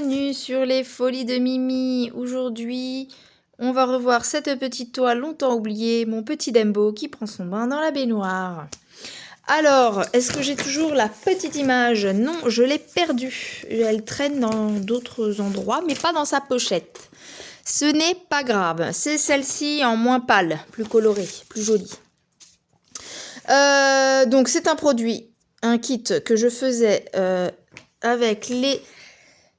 bienvenue sur les folies de Mimi. Aujourd'hui, on va revoir cette petite toile longtemps oubliée, mon petit Dembo qui prend son bain dans la baignoire. Alors, est-ce que j'ai toujours la petite image? Non, je l'ai perdue. Elle traîne dans d'autres endroits, mais pas dans sa pochette. Ce n'est pas grave, c'est celle-ci en moins pâle, plus colorée, plus jolie. Donc c'est un produit, un kit que je faisais avec les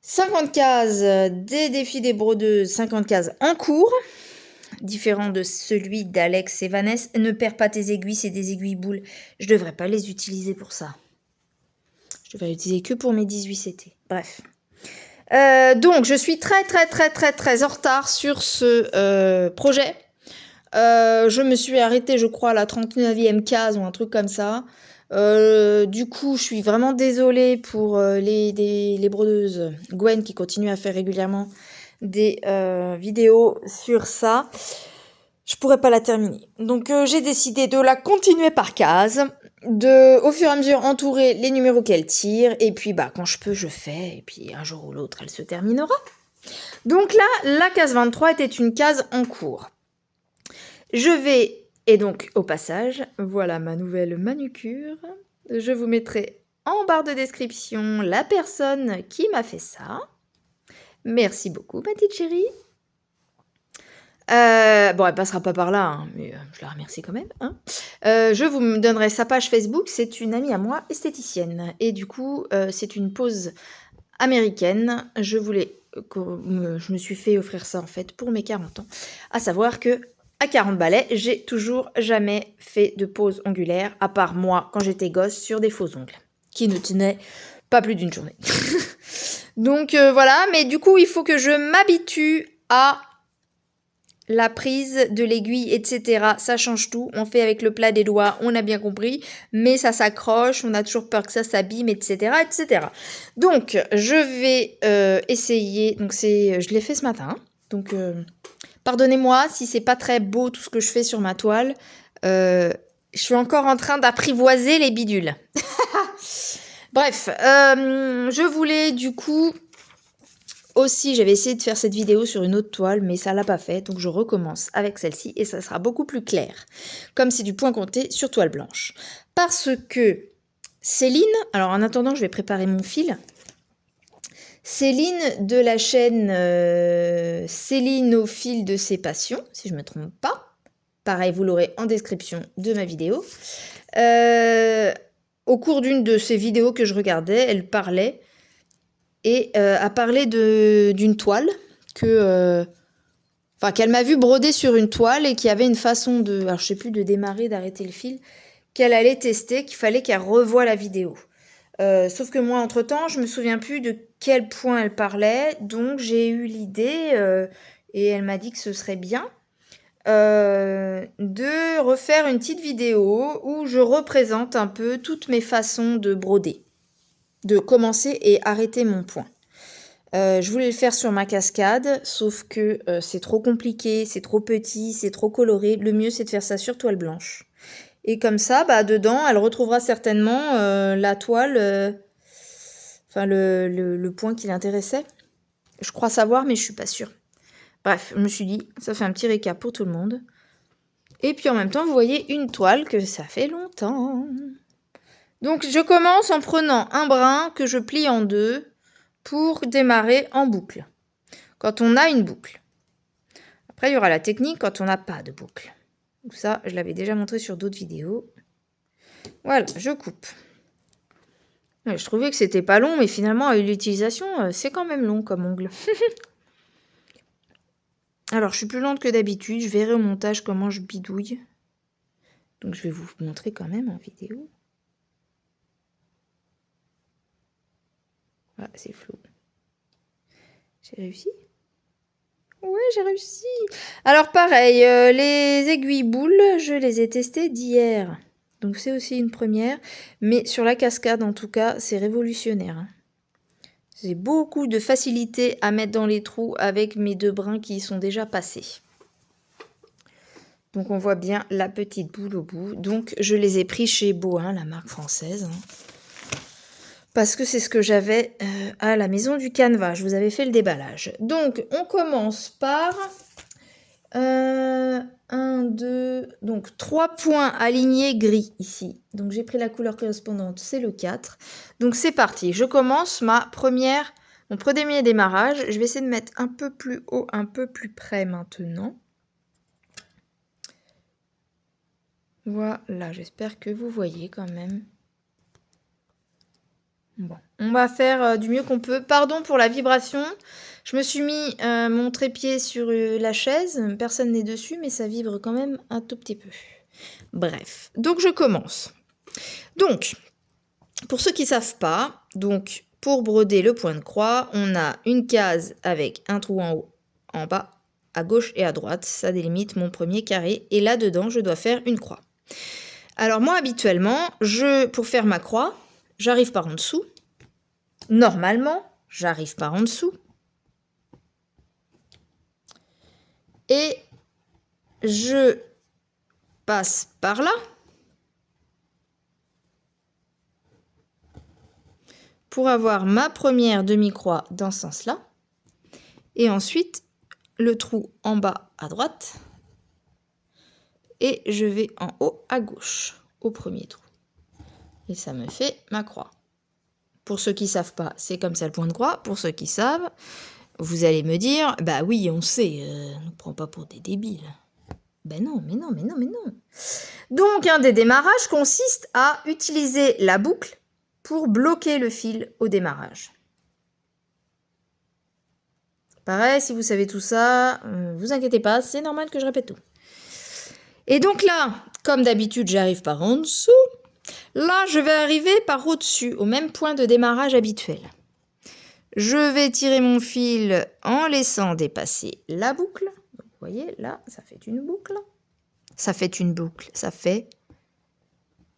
50 cases des défis des brodeuses, 50 cases en cours, différent de celui d'Alex et Vanessa. Ne perds pas tes aiguilles, c'est des aiguilles boules. Je devrais pas les utiliser pour ça. Je devrais les utiliser que pour mes 18 CT. Bref. Donc je suis très en retard sur ce projet. Je me suis arrêtée, je crois, à la 39e case ou un truc comme ça. Du coup, je suis vraiment désolée pour les brodeuses Gwen qui continuent à faire régulièrement des vidéos sur ça. Je pourrais pas la terminer. Donc j'ai décidé de la continuer par case, de au fur et à mesure entourer les numéros qu'elle tire, et puis bah quand je peux je fais, et puis un jour ou l'autre elle se terminera. Donc là, la case 23 était une case en cours. Je vais, et donc au passage, voilà ma nouvelle manucure. Je vous mettrai en barre de description la personne qui m'a fait ça. Merci beaucoup, ma petite chérie. Bon, elle passera pas par là, hein, mais je la remercie quand même. Hein. Je vous donnerai sa page Facebook. C'est une amie à moi, esthéticienne. Et du coup, c'est une pose américaine. Je me suis fait offrir ça en fait pour mes 40 ans. À savoir que à 40 balais, j'ai toujours jamais fait de pose ongulaire, à part moi quand j'étais gosse sur des faux ongles, qui ne tenaient pas plus d'une journée. Donc voilà, mais du coup il faut que je m'habitue à la prise de l'aiguille, etc. Ça change tout. On fait avec le plat des doigts, on a bien compris. Mais ça s'accroche, on a toujours peur que ça s'abîme, etc., etc. Donc, je vais essayer. Donc, je l'ai fait ce matin. Donc, pardonnez-moi si c'est pas très beau tout ce que je fais sur ma toile. Je suis encore en train d'apprivoiser les bidules. Bref, je voulais du coup... Aussi, j'avais essayé de faire cette vidéo sur une autre toile, mais ça l'a pas fait, donc je recommence avec celle-ci et ça sera beaucoup plus clair. Comme c'est du point compté sur toile blanche. Parce que Céline, alors en attendant, je vais préparer mon fil. Céline de la chaîne Céline au fil de ses passions, si je ne me trompe pas. Pareil, vous l'aurez en description de ma vidéo. Au cours d'une de ces vidéos que je regardais, elle parlait et a parlé d'une toile qu'elle m'a vu broder sur une toile et qui avait une façon de, alors je sais plus, de démarrer, d'arrêter le fil, qu'elle allait tester, qu'il fallait qu'elle revoie la vidéo. Sauf que moi, entre-temps, je me souviens plus de quel point elle parlait, donc j'ai eu l'idée, et elle m'a dit que ce serait bien, de refaire une petite vidéo où je représente un peu toutes mes façons de broder, de commencer et arrêter mon point. Je voulais le faire sur ma cascade, sauf que c'est trop compliqué, c'est trop petit, c'est trop coloré. Le mieux, c'est de faire ça sur toile blanche. Et comme ça, bah, dedans, elle retrouvera certainement la toile, le point qui l'intéressait. Je crois savoir, mais je suis pas sûre. Bref, je me suis dit, ça fait un petit récap pour tout le monde. Et puis en même temps, vous voyez une toile que ça fait longtemps. Donc je commence en prenant un brin que je plie en deux pour démarrer en boucle. Quand on a une boucle. Après, il y aura la technique quand on n'a pas de boucle. Donc ça, je l'avais déjà montré sur d'autres vidéos. Voilà, je coupe. Ouais, je trouvais que c'était pas long, mais finalement, à l'utilisation, c'est quand même long comme ongle. Alors, je suis plus lente que d'habitude. Je verrai au montage comment je bidouille. Donc, je vais vous montrer quand même en vidéo. Ah, c'est flou. J'ai réussi ? Ouais, j'ai réussi. Alors, pareil, les aiguilles boules, je les ai testées d'hier. Donc, c'est aussi une première. Mais sur la cascade, en tout cas, c'est révolutionnaire. Hein. J'ai beaucoup de facilité à mettre dans les trous avec mes deux brins qui y sont déjà passés. Donc on voit bien la petite boule au bout. Donc je les ai pris chez Bohin, la marque française. Parce que c'est ce que j'avais à la maison du Canva. Je vous avais fait le déballage. Donc, on commence par 1, 2, donc 3 points alignés gris ici. Donc, j'ai pris la couleur correspondante, c'est le 4. Donc, c'est parti. Je commence mon premier démarrage. Je vais essayer de mettre un peu plus haut, un peu plus près maintenant. Voilà, j'espère que vous voyez quand même. Bon, on va faire du mieux qu'on peut. Pardon pour la vibration. Je me suis mis mon trépied sur la chaise. Personne n'est dessus, mais ça vibre quand même un tout petit peu. Bref, donc je commence. Donc, pour ceux qui ne savent pas, donc pour broder le point de croix, on a une case avec un trou en haut, en bas, à gauche et à droite. Ça délimite mon premier carré. Et là-dedans, je dois faire une croix. Alors moi, habituellement, pour faire ma croix, j'arrive par en dessous. Normalement, j'arrive par en dessous. Et je passe par là. Pour avoir ma première demi-croix dans ce sens-là. Et ensuite, le trou en bas à droite. Et je vais en haut à gauche, au premier trou. Et ça me fait ma croix. Pour ceux qui ne savent pas, c'est comme ça le point de croix. Pour ceux qui savent, vous allez me dire, bah oui, on sait, ne nous prend pas pour des débiles. Ben non, mais non, mais non, mais non. Donc, un des démarrages consiste à utiliser la boucle pour bloquer le fil au démarrage. Pareil, si vous savez tout ça, vous inquiétez pas, c'est normal que je répète tout. Et donc là, comme d'habitude, j'arrive par en dessous. Là, je vais arriver par au-dessus, au même point de démarrage habituel. Je vais tirer mon fil en laissant dépasser la boucle. Donc, vous voyez, là, ça fait une boucle. Ça fait une boucle. Ça fait...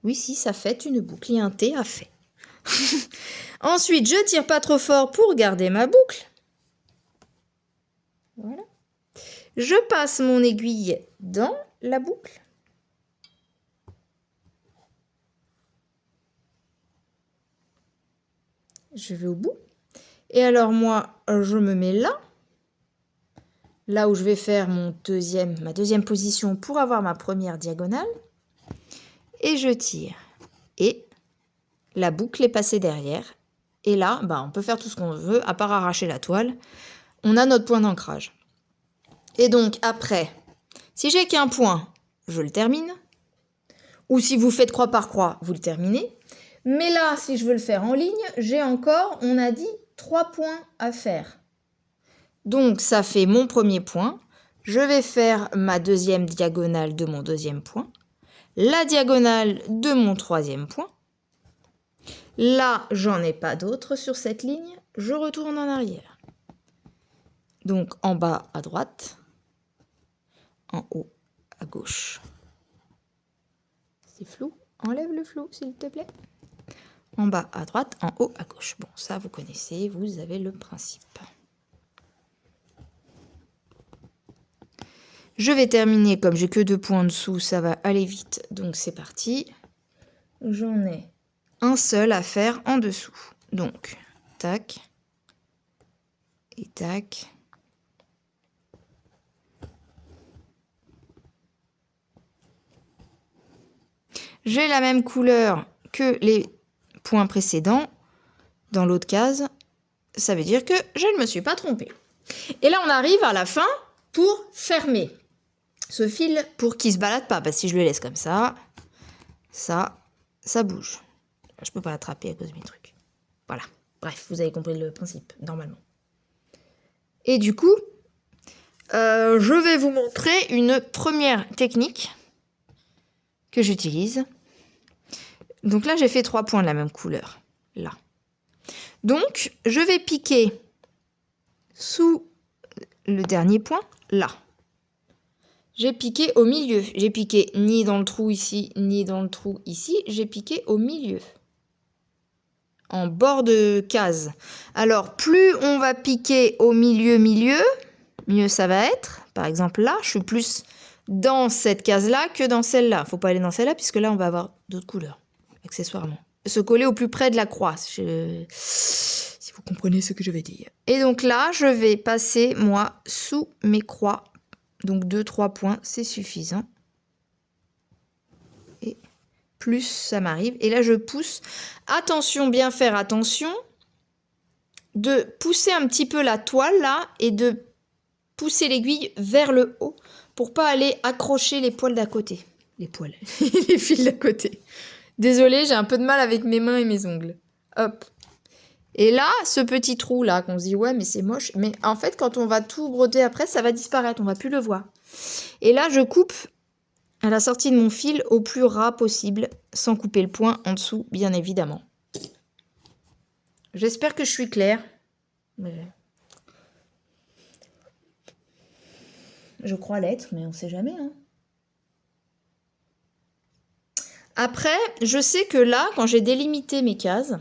Oui, si, ça fait une boucle. Il y a un T à fait. Ensuite, je tire pas trop fort pour garder ma boucle. Voilà. Je passe mon aiguille dans la boucle. Je vais au bout. Et alors moi, je me mets là où je vais faire ma deuxième position pour avoir ma première diagonale. Et je tire. Et la boucle est passée derrière. Et là, on peut faire tout ce qu'on veut, à part arracher la toile. On a notre point d'ancrage. Et donc après, si j'ai qu'un point, je le termine. Ou si vous faites croix par croix, vous le terminez. Mais là, si je veux le faire en ligne, j'ai encore, on a dit, 3 points à faire. Donc, ça fait mon premier point. Je vais faire ma deuxième diagonale de mon deuxième point. La diagonale de mon troisième point. Là, j'en ai pas d'autres sur cette ligne. Je retourne en arrière. Donc, en bas à droite. En haut à gauche. C'est flou. Enlève le flou, s'il te plaît. En bas à droite, en haut à gauche. Bon, ça, vous connaissez, vous avez le principe. Je vais terminer, comme j'ai que 2 points en dessous, ça va aller vite. Donc, c'est parti. J'en ai un seul à faire en dessous. Donc, tac. Et tac. J'ai la même couleur que les points précédents. Dans l'autre case, ça veut dire que je ne me suis pas trompée. Et là, on arrive à la fin pour fermer ce fil pour qu'il ne se balade pas. Parce que si je le laisse comme ça bouge. Je ne peux pas l'attraper à cause de mes trucs. Voilà. Bref, vous avez compris le principe, normalement. Et du coup, je vais vous montrer une première technique que j'utilise. Donc là, j'ai fait 3 points de la même couleur. Là. Donc, je vais piquer sous le dernier point, là. J'ai piqué au milieu. J'ai piqué ni dans le trou ici, ni dans le trou ici. J'ai piqué au milieu. En bord de case. Alors, plus on va piquer au milieu, mieux ça va être. Par exemple, là, je suis plus dans cette case-là que dans celle-là. Faut pas aller dans celle-là, puisque là, on va avoir d'autres couleurs, accessoirement. se coller au plus près de la croix. Si vous comprenez ce que je vais dire. Et donc là, je vais passer, moi, sous mes croix. Donc 2-3 points, c'est suffisant. Et plus ça m'arrive. Et là, je pousse. Attention, bien faire attention de pousser un petit peu la toile là et de pousser l'aiguille vers le haut pour pas aller accrocher les poils d'à côté. Les poils, les fils d'à côté. Désolée, j'ai un peu de mal avec mes mains et mes ongles. Hop. Et là, ce petit trou là, qu'on se dit ouais mais c'est moche. Mais en fait, quand on va tout broder après, ça va disparaître, on va plus le voir. Et là, je coupe à la sortie de mon fil au plus ras possible, sans couper le point en dessous, bien évidemment. J'espère que je suis claire. Mais... je crois l'être, mais on sait jamais. Hein. Après, je sais que là, quand j'ai délimité mes cases,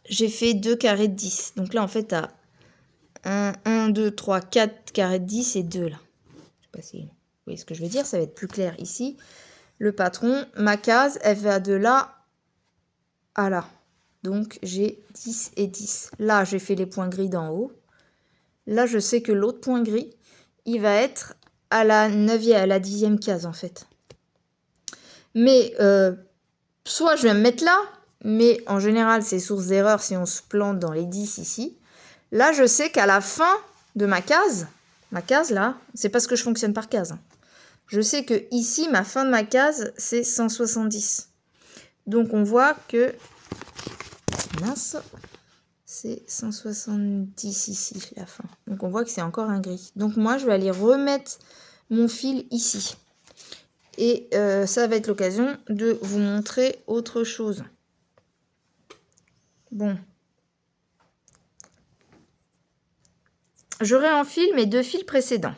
j'ai fait 2 carrés de 10. Donc là, en fait, à 1, 2, 3, 4 carrés de 10 et 2 là. Je sais pas si vous voyez ce que je veux dire, ça va être plus clair ici. Le patron, ma case, elle va de là à là. Donc, j'ai 10 et 10. Là, j'ai fait les points gris d'en haut. Là, je sais que l'autre point gris, il va être à la 9e, à la 10e case, en fait. Mais, soit je vais me mettre là, mais en général, c'est source d'erreur si on se plante dans les 10 ici. Là, je sais qu'à la fin de ma case là, c'est parce que je fonctionne par case. Hein. Je sais que ici, ma fin de ma case, c'est 170. Donc, on voit que... mince, c'est 170 ici, la fin. Donc, on voit que c'est encore un gris. Donc, moi, je vais aller remettre mon fil ici. Et ça va être l'occasion de vous montrer autre chose. Bon. Je réenfile mes 2 fils précédents.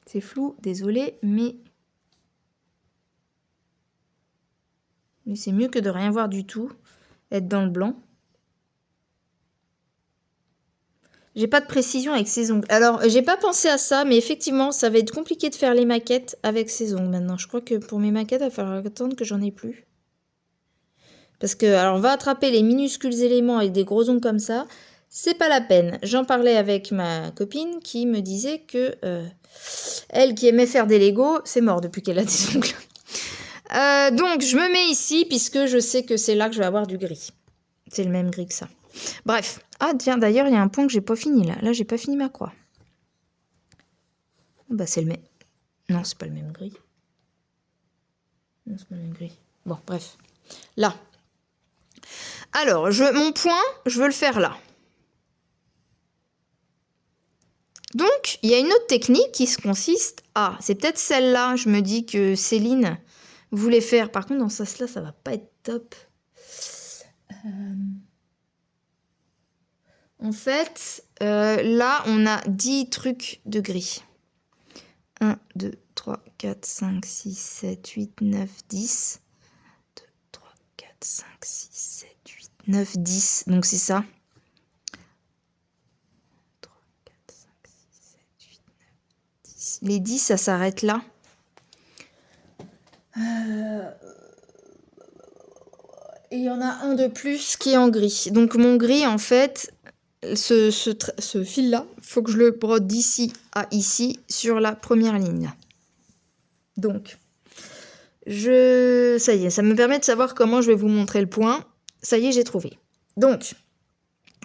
C'est flou, désolé, mais c'est mieux que de rien voir du tout, être dans le blanc. J'ai pas de précision avec ces ongles. Alors, j'ai pas pensé à ça, mais effectivement, ça va être compliqué de faire les maquettes avec ces ongles maintenant. Je crois que pour mes maquettes, il va falloir attendre que j'en ai plus. Parce que, alors, on va attraper les minuscules éléments avec des gros ongles comme ça. C'est pas la peine. J'en parlais avec ma copine qui me disait que elle qui aimait faire des Legos, c'est mort depuis qu'elle a des ongles. Donc, je me mets ici puisque je sais que c'est là que je vais avoir du gris. C'est le même gris que ça. Bref. Ah, tiens, d'ailleurs, il y a un point que j'ai pas fini là. Là, j'ai pas fini ma croix. Bah, c'est le même. Non, c'est pas le même gris. Non, c'est pas le même gris. Bon, bref. Là. Alors, mon point, je veux le faire là. Donc, il y a une autre technique qui consiste à... c'est peut-être celle-là, je me dis que Céline voulait faire. Par contre, dans ce sens-là, ça va pas être top. En fait, là, on a 10 trucs de gris. 1, 2, 3, 4, 5, 6, 7, 8, 9, 10. 2, 3, 4, 5, 6, 7, 8, 9, 10. Donc, c'est ça. 3, 4, 5, 6, 7, 8, 9, 10. Les 10, ça s'arrête là. Et il y en a un de plus qui est en gris. Donc, mon gris, en fait... ce fil-là, il faut que je le brode d'ici à ici sur la première ligne. Donc, ça y est, ça me permet de savoir comment je vais vous montrer le point. Ça y est, j'ai trouvé. Donc,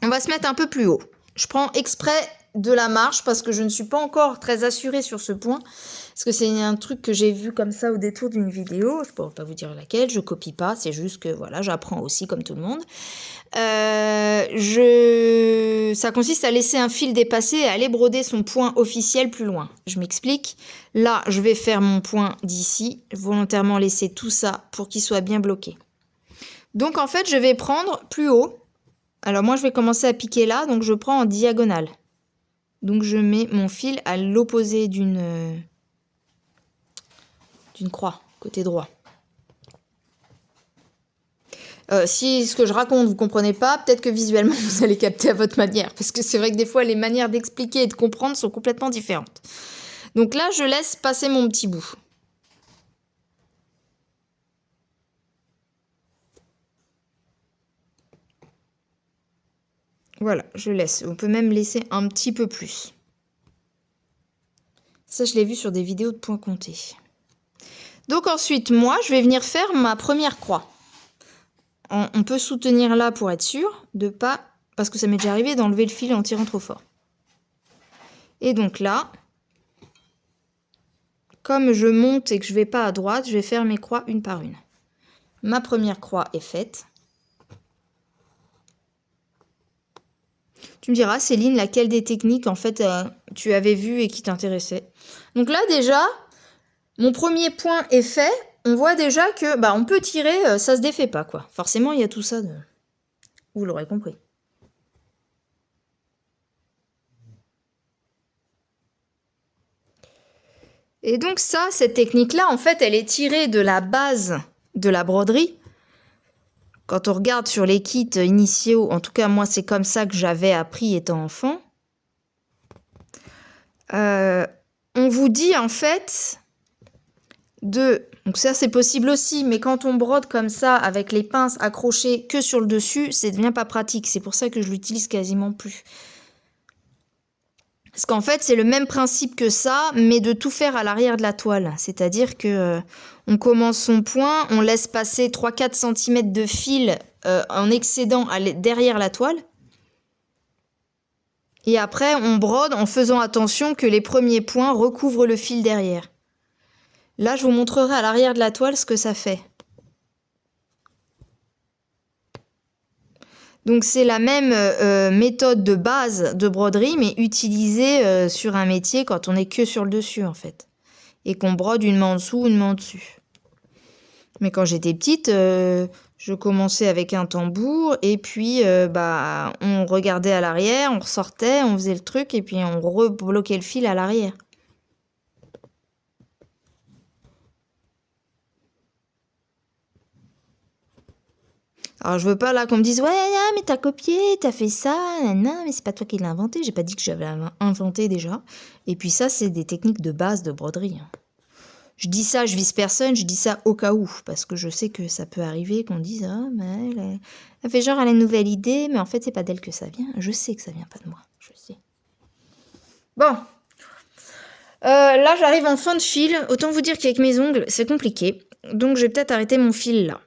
on va se mettre un peu plus haut. Je prends exprès de la marche parce que je ne suis pas encore très assurée sur ce point. Parce que c'est un truc que j'ai vu comme ça au détour d'une vidéo. Je ne pourrais pas vous dire laquelle, je copie pas. C'est juste que voilà, j'apprends aussi comme tout le monde. Ça consiste à laisser un fil dépasser et à aller broder son point officiel plus loin. Je m'explique. Là, je vais faire mon point d'ici. Volontairement laisser tout ça pour qu'il soit bien bloqué. Donc, en fait, je vais prendre plus haut. Alors, moi, je vais commencer à piquer là. Donc, je prends en diagonale. Donc, je mets mon fil à l'opposé d'une croix, côté droit. Si ce que je raconte, vous ne comprenez pas, peut-être que visuellement, vous allez capter à votre manière. Parce que c'est vrai que des fois, les manières d'expliquer et de comprendre sont complètement différentes. Donc là, je laisse passer mon petit bout. Voilà, je laisse. On peut même laisser un petit peu plus. Ça, je l'ai vu sur des vidéos de points comptés. Donc ensuite, moi, je vais venir faire ma première croix. On peut soutenir là pour être sûr de pas... Parce que ça m'est déjà arrivé d'enlever le fil en tirant trop fort. Et donc là, comme je monte et que je vais pas à droite, je vais faire mes croix une par une. Ma première croix est faite. Tu me diras, Céline, laquelle des techniques, en fait, tu avais vu et qui t'intéressait. Donc là, déjà, mon premier point est fait. On voit déjà que, bah, on peut tirer, ça se défait pas, quoi. Forcément, il y a tout ça de... Vous l'aurez compris. Et donc ça, cette technique-là, en fait, elle est tirée de la base de la broderie. Quand on regarde sur les kits initiaux, en tout cas, moi, c'est comme ça que j'avais appris étant enfant. On vous dit, en fait... Donc ça c'est possible aussi, mais quand on brode comme ça avec les pinces accrochées que sur le dessus, ça devient pas pratique. C'est pour ça que je l'utilise quasiment plus. Parce qu'en fait c'est le même principe que ça, mais de tout faire à l'arrière de la toile. C'est-à-dire que on commence son point, on laisse passer 3-4 cm de fil en excédent derrière la toile. Et après on brode en faisant attention que les premiers points recouvrent le fil derrière. Là, je vous montrerai à l'arrière de la toile ce que ça fait. Donc, c'est la même méthode de base de broderie, mais utilisée sur un métier quand on n'est que sur le dessus, en fait. Et qu'on brode une main en dessous, une main dessus. Mais quand j'étais petite, je commençais avec un tambour, et puis bah, on regardait à l'arrière, on ressortait, on faisait le truc, et puis on rebloquait le fil à l'arrière. Alors, je veux pas là qu'on me dise ouais, mais t'as copié, t'as fait ça, non, mais c'est pas toi qui l'as inventé. J'ai pas dit que j'avais inventé déjà. Et puis ça, c'est des techniques de base de broderie. Je dis ça, je vise personne, je dis ça au cas où, parce que je sais que ça peut arriver qu'on dise ah, mais elle fait genre elle a une nouvelle idée, mais en fait c'est pas d'elle que ça vient. Je sais que ça vient pas de moi, je sais. Bon, là j'arrive en fin de fil. Autant vous dire qu'avec mes ongles c'est compliqué, donc je vais peut-être arrêter mon fil là.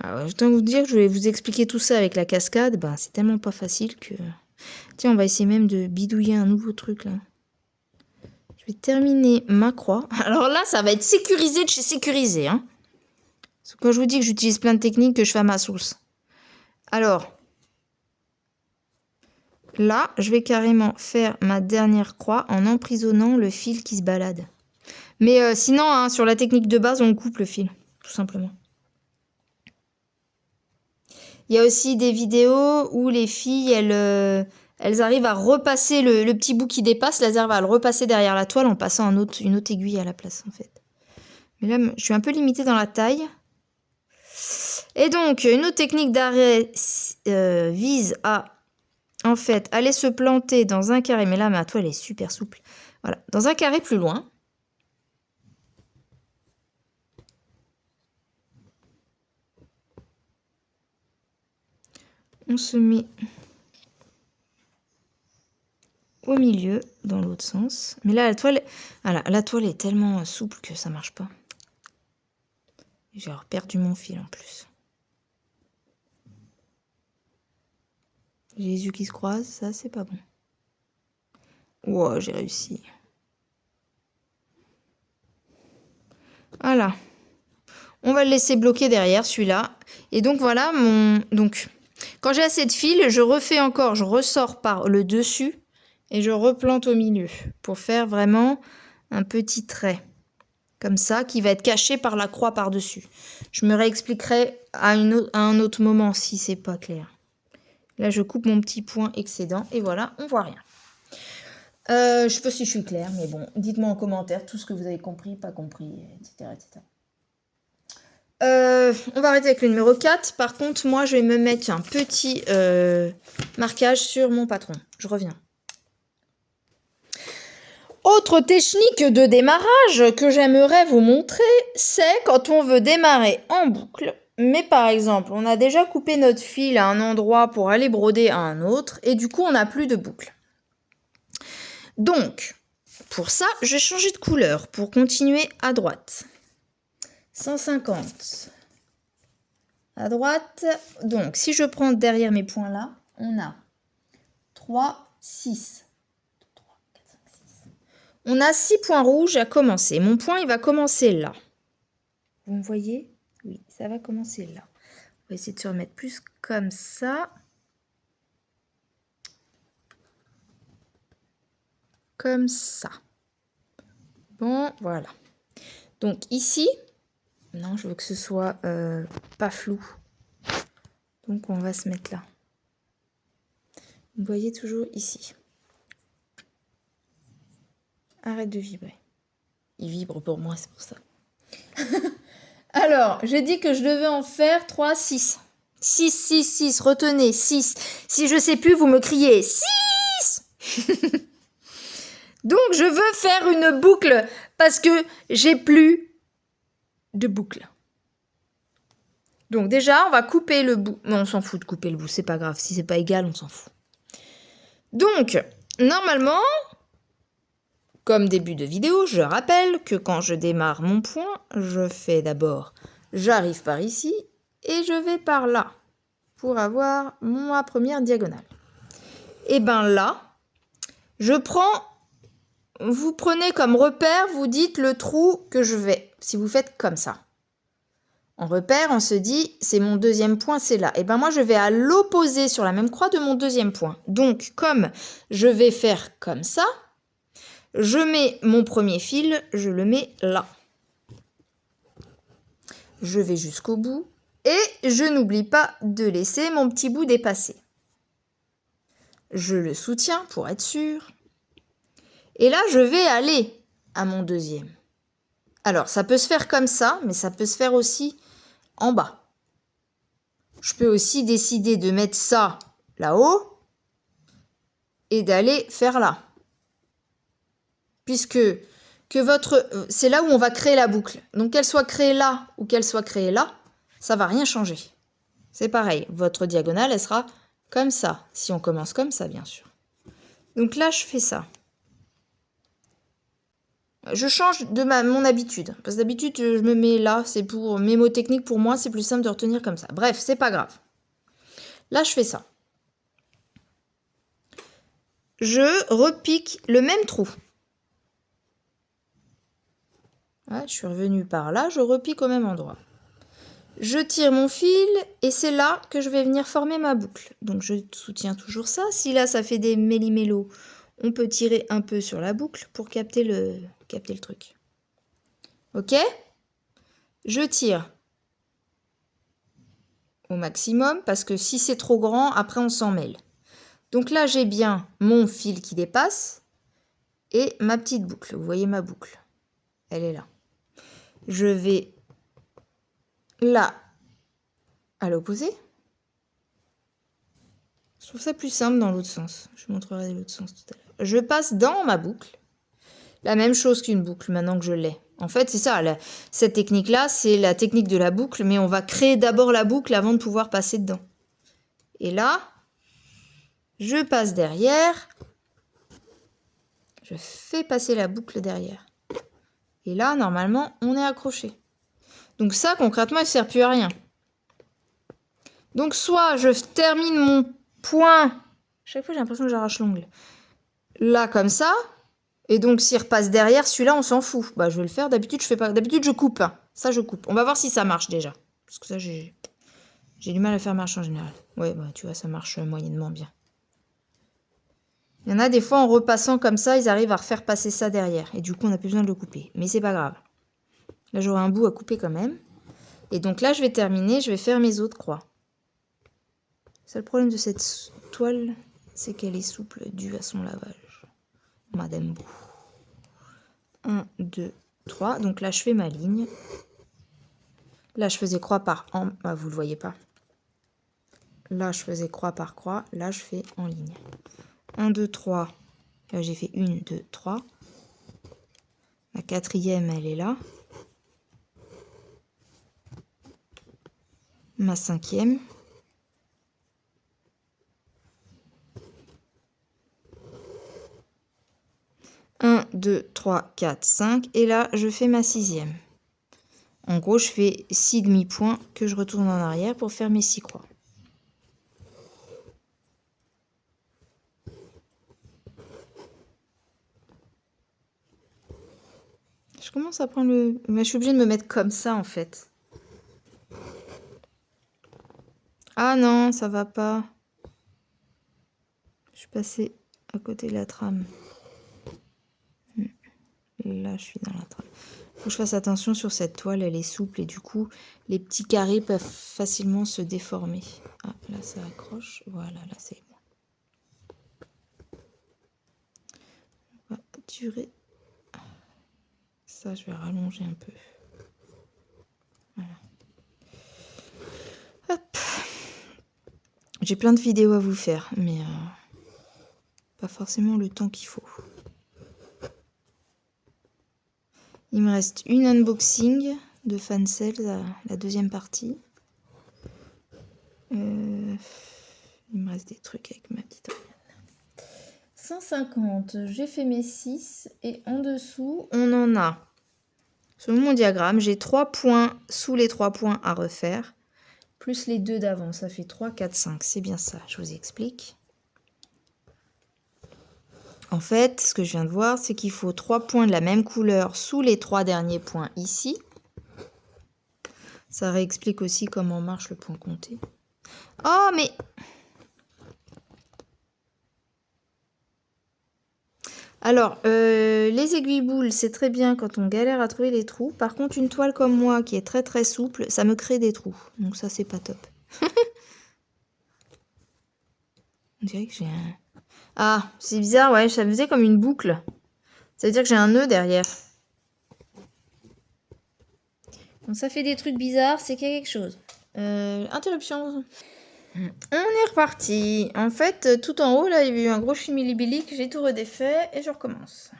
Alors, autant vous dire que je vais vous expliquer tout ça avec la cascade, bah, c'est tellement pas facile que... Tiens, on va essayer même de bidouiller un nouveau truc là. Je vais terminer ma croix. Alors là, ça va être sécurisé de chez sécurisé. Hein. Parce que quand je vous dis que j'utilise plein de techniques, que je fais à ma sauce. Alors, là, je vais carrément faire ma dernière croix en emprisonnant le fil qui se balade. Mais sinon, hein, sur la technique de base, on coupe le fil, tout simplement. Il y a aussi des vidéos où les filles, elles arrivent à repasser le petit bout qui dépasse, elles arrivent à le repasser derrière la toile en passant une autre aiguille à la place, en fait. Mais là, je suis un peu limitée dans la taille. Et donc, une autre technique d'arrêt vise à, en fait, aller se planter dans un carré. Mais là, ma toile est super souple. Voilà, dans un carré plus loin. On se met au milieu, dans l'autre sens. Mais là, voilà, la toile est tellement souple que ça marche pas. J'ai perdu mon fil en plus. J'ai les yeux qui se croisent, ça c'est pas bon. Wow, j'ai réussi. Voilà. On va le laisser bloquer derrière celui-là. Et donc voilà Donc, quand j'ai assez de fil, je refais encore, je ressors par le dessus et je replante au milieu pour faire vraiment un petit trait. Comme ça, qui va être caché par la croix par-dessus. Je me réexpliquerai à un autre moment si c'est pas clair. Là, je coupe mon petit point excédent et voilà, on voit rien. Je sais pas si je suis claire, mais bon, dites-moi en commentaire tout ce que vous avez compris, pas compris, etc. etc. On va arrêter avec le numéro 4. Par contre, moi, je vais me mettre un petit marquage sur mon patron. Je reviens. Autre technique de démarrage que j'aimerais vous montrer, c'est quand on veut démarrer en boucle. Mais par exemple, on a déjà coupé notre fil à un endroit pour aller broder à un autre et du coup, on n'a plus de boucle. Donc, pour ça, je vais changer de couleur pour continuer à droite. 150 à droite. Donc, si je prends derrière mes points là, on a 3, 6. On a 6 points rouges à commencer. Mon point, il va commencer là. Vous me voyez? Oui, ça va commencer là. On va essayer de se remettre plus comme ça. Comme ça. Bon, voilà. Donc ici, non, je veux que ce soit pas flou. Donc on va se mettre là. Vous voyez toujours ici. Arrête de vibrer. Il vibre pour moi, c'est pour ça. Alors, j'ai dit que je devais en faire 3, 6. 6, 6, 6, retenez, 6. Si je sais plus, vous me criez 6. Donc, je veux faire une boucle parce que j'ai plus de boucle. Donc déjà, on va couper le bout. Mais on s'en fout de couper le bout, c'est pas grave. Si c'est pas égal, on s'en fout. Donc, normalement, comme début de vidéo, je rappelle que quand je démarre mon point, je fais d'abord, j'arrive par ici et je vais par là pour avoir ma première diagonale. Et bien là, je prends, vous prenez comme repère, vous dites le trou que je vais, si vous faites comme ça. En repère, on se dit, c'est mon deuxième point, c'est là. Et bien moi, je vais à l'opposé sur la même croix de mon deuxième point. Donc, comme je vais faire comme ça, je mets mon premier fil, je le mets là. Je vais jusqu'au bout et je n'oublie pas de laisser mon petit bout dépasser. Je le soutiens pour être sûr. Et là, je vais aller à mon deuxième. Alors, ça peut se faire comme ça, mais ça peut se faire aussi en bas. Je peux aussi décider de mettre ça là-haut et d'aller faire là. Puisque c'est là où on va créer la boucle. Donc, qu'elle soit créée là ou qu'elle soit créée là, ça va rien changer. C'est pareil, votre diagonale, elle sera comme ça, si on commence comme ça, bien sûr. Donc là, je fais ça. Je change de mon habitude. Parce que d'habitude, je me mets là. C'est pour mémotechnique. Pour moi, c'est plus simple de retenir comme ça. Bref, c'est pas grave. Là, je fais ça. Je repique le même trou. Ouais, je suis revenue par là. Je repique au même endroit. Je tire mon fil et c'est là que je vais venir former ma boucle. Donc, je soutiens toujours ça. Si là, ça fait des méli-mélos, on peut tirer un peu sur la boucle pour capter le truc. Ok? Je tire au maximum parce que si c'est trop grand, après on s'en mêle. Donc là, j'ai bien mon fil qui dépasse et ma petite boucle. Vous voyez ma boucle. Elle est là. Je vais là à l'opposé. Je trouve ça plus simple dans l'autre sens. Je vous montrerai l'autre sens tout à l'heure. Je passe dans ma boucle. La même chose qu'une boucle maintenant que je l'ai. En fait, c'est ça. Cette technique-là, c'est la technique de la boucle, mais on va créer d'abord la boucle avant de pouvoir passer dedans. Et là, je passe derrière. Je fais passer la boucle derrière. Et là, normalement, on est accroché. Donc ça, concrètement, il ne sert plus à rien. Donc soit je termine mon point. Chaque fois, j'ai l'impression que j'arrache l'ongle. Là, comme ça. Et donc, s'il repasse derrière, celui-là, on s'en fout. Bah, je vais le faire. D'habitude, je fais pas. D'habitude, je coupe. Hein. Ça, je coupe. On va voir si ça marche déjà. Parce que ça, j'ai du mal à faire marche en général. Ouais, bah, tu vois, ça marche moyennement bien. Il y en a des fois, en repassant comme ça, ils arrivent à refaire passer ça derrière. Et du coup, on n'a plus besoin de le couper. Mais c'est pas grave. Là, j'aurai un bout à couper quand même. Et donc là, je vais terminer. Je vais faire mes autres croix. C'est le problème de cette toile, c'est qu'elle est souple dû à son lavage. Madame Bou. 1, 2, 3. Donc là, je fais ma ligne. Là, je faisais croix par en. Ah, vous le voyez pas. Là, je faisais croix par croix. Là, je fais en ligne. 1, 2, 3. Là, j'ai fait 1, 2, 3. quatrième, elle est là. Ma cinquième. Un, 2, 3, 4, 5. Et là, je fais ma sixième. En gros, je fais 6 demi-points que je retourne en arrière pour faire mes 6 croix. Je commence à prendre le... Mais je suis obligée de me mettre comme ça, en fait. Ah non, ça va pas. Je suis passée à côté de la trame. Là, je suis dans la trame. Faut que je fasse attention sur cette toile, elle est souple et du coup, les petits carrés peuvent facilement se déformer. Ah, là, ça accroche. Voilà, là, c'est bon. On va durer. Ça, je vais rallonger un peu. Voilà. Hop. J'ai plein de vidéos à vous faire, mais pas forcément le temps qu'il faut. Il me reste une unboxing de Fancel, la deuxième partie. Il me reste des trucs avec ma petite Oriane. 150, j'ai fait mes 6 et en dessous, on en a. Selon mon diagramme, j'ai 3 points sous les 3 points à refaire, plus les 2 d'avant, ça fait 3, 4, 5. C'est bien ça, je vous explique. En fait, ce que je viens de voir, c'est qu'il faut 3 points de la même couleur sous les 3 derniers points ici. Ça réexplique aussi comment marche le point compté. Oh, mais... Alors, les aiguilles boules, c'est très bien quand on galère à trouver les trous. Par contre, une toile comme moi, qui est très très souple, ça me crée des trous. Donc ça, c'est pas top. On dirait que j'ai un... Ah, c'est bizarre, ouais, ça faisait comme une boucle. Ça veut dire que j'ai un nœud derrière. Quand ça fait des trucs bizarres, c'est qu'il y a quelque chose. Interruption. On est reparti. En fait, tout en haut, là, il y avait eu un gros chimilibilique. J'ai tout redéfait et je recommence.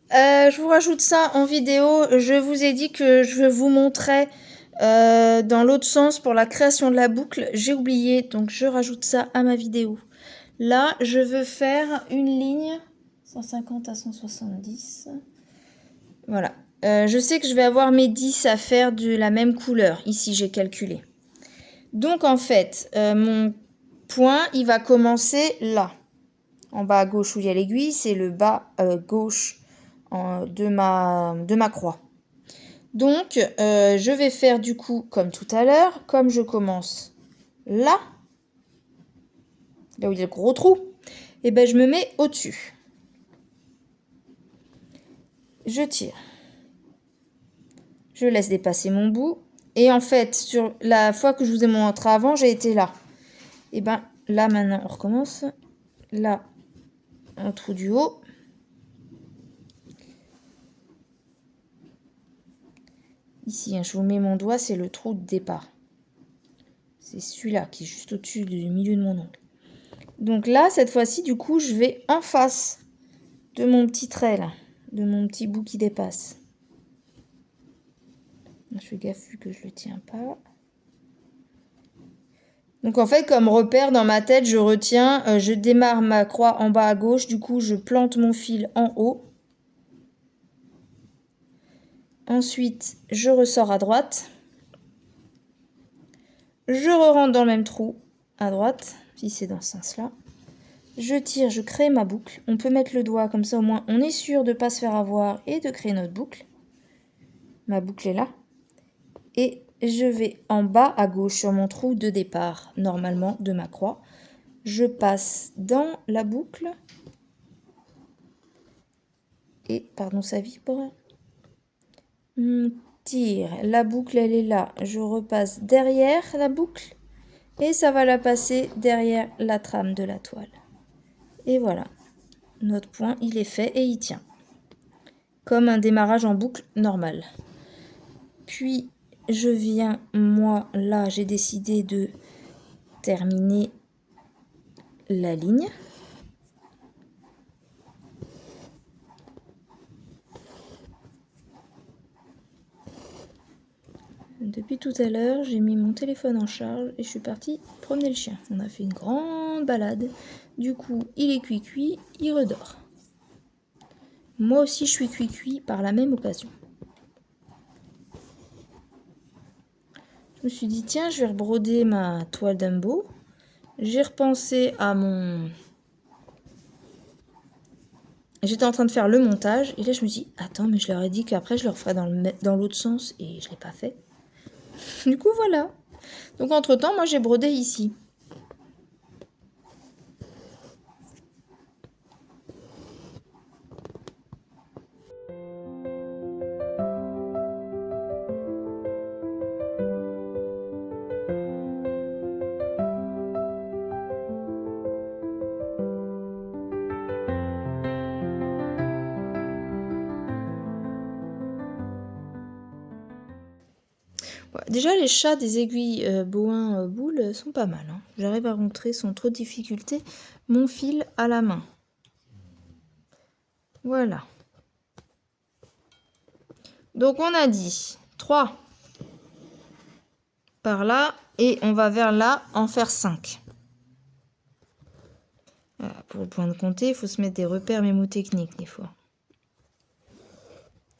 Je vous rajoute ça en vidéo. Je vous ai dit que je vous montrais dans l'autre sens pour la création de la boucle. J'ai oublié, donc je rajoute ça à ma vidéo. Là, je veux faire une ligne 150 à 170. Voilà. Je sais que je vais avoir mes 10 à faire de la même couleur. Ici, j'ai calculé. Donc, en fait, mon point, il va commencer là. En bas à gauche où il y a l'aiguille, c'est le bas gauche de ma croix. Donc, je vais faire du coup comme tout à l'heure. Comme je commence là où il y a le gros trou, et ben je me mets au-dessus. Je tire. Je laisse dépasser mon bout. Et en fait, sur la fois que je vous ai montré avant, j'ai été là. Et ben là, maintenant, on recommence. Là, un trou du haut. Ici, hein, je vous mets mon doigt, c'est le trou de départ. C'est celui-là qui est juste au-dessus du milieu de mon ongle. Donc là, cette fois-ci, du coup, je vais en face de mon petit trait, là. De mon petit bout qui dépasse. Je fais gaffe vu que je le tiens pas. Donc en fait, comme repère dans ma tête, je retiens, je démarre ma croix en bas à gauche, du coup je plante mon fil en haut. Ensuite, je ressors à droite. Je re-rentre dans le même trou à droite, si c'est dans ce sens-là. Je tire, je crée ma boucle. On peut mettre le doigt, comme ça au moins on est sûr de ne pas se faire avoir et de créer notre boucle. Ma boucle est là. Et je vais en bas à gauche sur mon trou de départ, normalement, de ma croix. Je passe dans la boucle. Et, pardon, ça vibre. Tire, la boucle, elle est là. Je repasse derrière la boucle. Et ça va la passer derrière la trame de la toile. Et voilà. Notre point, il est fait et il tient. Comme un démarrage en boucle normal. Puis, je viens, moi, là, j'ai décidé de terminer la ligne. Depuis tout à l'heure, j'ai mis mon téléphone en charge et je suis partie promener le chien. On a fait une grande balade. Du coup, il est cuit-cuit, il redort. Moi aussi, je suis cuit-cuit par la même occasion. Je me suis dit, tiens, je vais rebroder ma toile Dumbo. J'ai repensé à mon... J'étais en train de faire le montage et là, je me dis, attends, mais je leur ai dit qu'après, je le referais dans l'autre sens et je ne l'ai pas fait. Du coup, voilà. Donc, entre-temps, moi, j'ai brodé ici. Ouais, déjà, les chats des aiguilles Bohin boule sont pas mal. Hein. J'arrive à rentrer sans trop de difficulté mon fil à la main. Voilà. Donc, on a dit 3 par là et on va vers là en faire 5. Voilà, pour le point de compter, il faut se mettre des repères mémotechniques des fois.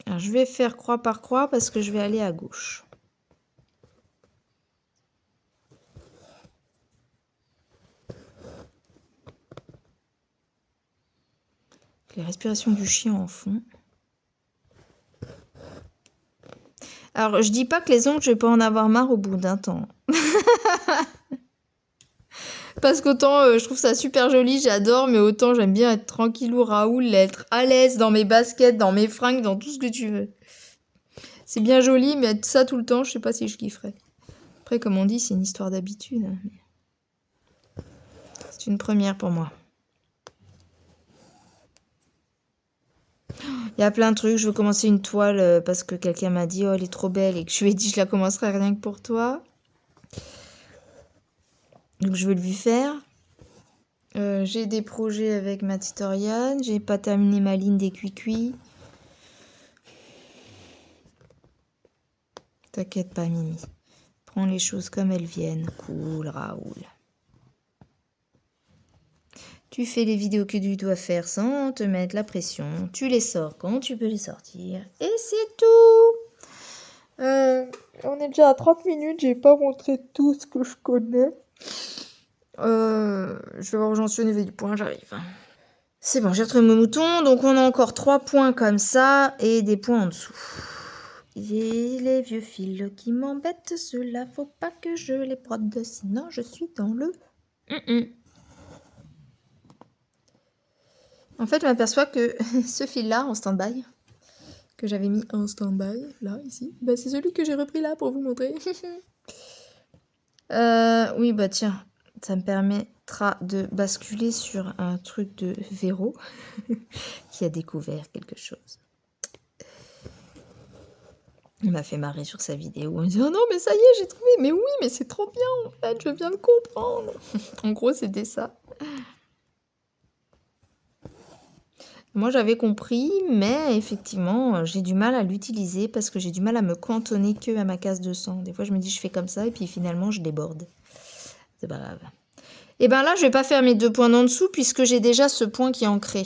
Alors, je vais faire croix par croix parce que je vais aller à gauche. Les respirations du chien en fond. Alors, je dis pas que les ongles, je vais pas en avoir marre au bout d'un temps. Parce qu'autant je trouve ça super joli, j'adore, mais autant j'aime bien être tranquillou, Raoul, être à l'aise dans mes baskets, dans mes fringues, dans tout ce que tu veux. C'est bien joli, mais être ça tout le temps, je sais pas si je kifferais. Après, comme on dit, c'est une histoire d'habitude. C'est une première pour moi. Il y a plein de trucs, je veux commencer une toile parce que quelqu'un m'a dit « Oh, elle est trop belle » et que je lui ai dit « Je la commencerai rien que pour toi ». Donc je veux lui faire. J'ai des projets avec ma petite Oriane, j'ai pas terminé ma ligne des cuits-cuits. T'inquiète pas, Mimi. Prends les choses comme elles viennent. Cool, Raoul. Tu fais les vidéos que tu dois faire sans te mettre la pression. Tu les sors quand tu peux les sortir. Et c'est tout. On est déjà à 30 minutes. J'ai pas montré tout ce que je connais. Je vais voir où j'en suis au niveau du point. J'arrive. C'est bon, j'ai retrouvé mon mouton. Donc on a encore 3 points comme ça et des points en dessous. Et les vieux fils qui m'embêtent, ceux-là, faut pas que je les brode, sinon je suis dans le... En fait, je m'aperçois que ce fil-là, en stand-by, que j'avais mis en stand-by, là, ici, bah, c'est celui que j'ai repris là pour vous montrer. Oui, bah tiens, ça me permettra de basculer sur un truc de Véro qui a découvert quelque chose. On m'a fait marrer sur sa vidéo. On me dit « Oh non, mais ça y est, j'ai trouvé !» Mais oui, mais c'est trop bien, en fait, je viens de comprendre. En gros, c'était ça. Moi, j'avais compris, mais effectivement, j'ai du mal à l'utiliser parce que j'ai du mal à me cantonner que à ma case de sang. Des fois, je me dis, je fais comme ça et puis finalement, je déborde. C'est pas grave. Et bien là, je vais pas faire mes 2 points d'en dessous puisque j'ai déjà ce point qui est ancré.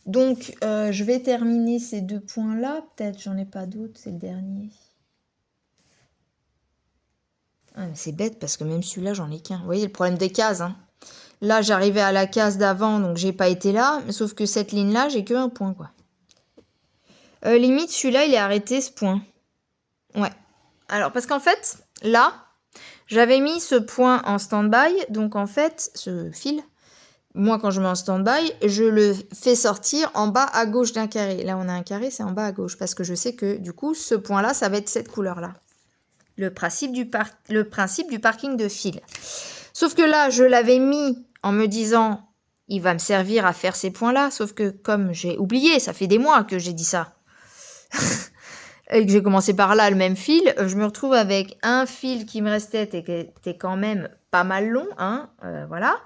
Donc, je vais terminer ces 2 points-là. Peut-être, j'en ai pas d'autres, c'est le dernier. Ah, mais c'est bête parce que même celui-là, j'en ai qu'un. Vous voyez le problème des cases, hein. Là, j'arrivais à la case d'avant, donc j'ai pas été là. Sauf que cette ligne-là, j'ai que un point, quoi. Limite, celui-là, il est arrêté, ce point. Ouais. Alors, parce qu'en fait, là, j'avais mis ce point en stand-by. Donc, en fait, ce fil, moi, quand je mets en stand-by, je le fais sortir en bas à gauche d'un carré. Là, on a un carré, c'est en bas à gauche. Parce que je sais que, du coup, ce point-là, ça va être cette couleur-là. Le principe du parking de fil. Sauf que là, je l'avais mis en me disant, il va me servir à faire ces points-là. Sauf que comme j'ai oublié, ça fait des mois que j'ai dit ça. Et que j'ai commencé par là, le même fil, je me retrouve avec un fil qui me restait et qui était quand même pas mal long, hein, voilà.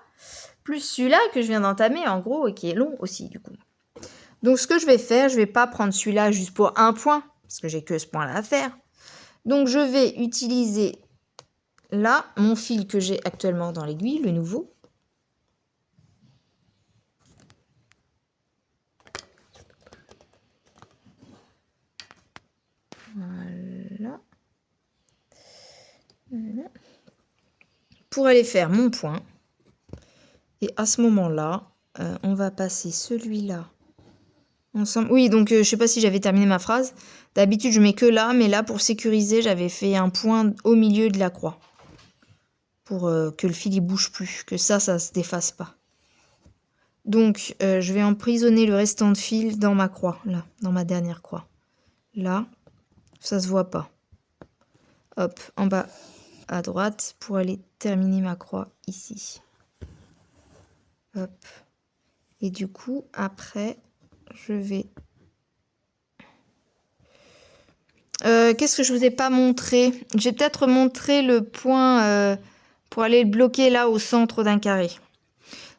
Plus celui-là que je viens d'entamer, en gros, et qui est long aussi, du coup. Donc, ce que je vais faire, je vais pas prendre celui-là juste pour un point, parce que j'ai que ce point-là à faire. Donc je vais utiliser là mon fil que j'ai actuellement dans l'aiguille, le nouveau. Voilà. Voilà. Pour aller faire mon point. Et à ce moment-là, on va passer celui-là ensemble. Oui, donc je sais pas si j'avais terminé ma phrase. D'habitude, je mets que là, mais là, pour sécuriser, j'avais fait un point au milieu de la croix. Pour que le fil, il bouge plus, que ça se défasse pas. Donc, je vais emprisonner le restant de fil dans ma croix, là, dans ma dernière croix. Là, ça se voit pas. Hop, en bas à droite, pour aller terminer ma croix ici. Hop. Et du coup, après, je vais... qu'est-ce que je vous ai pas montré? J'ai peut-être montré le point pour aller le bloquer là au centre d'un carré.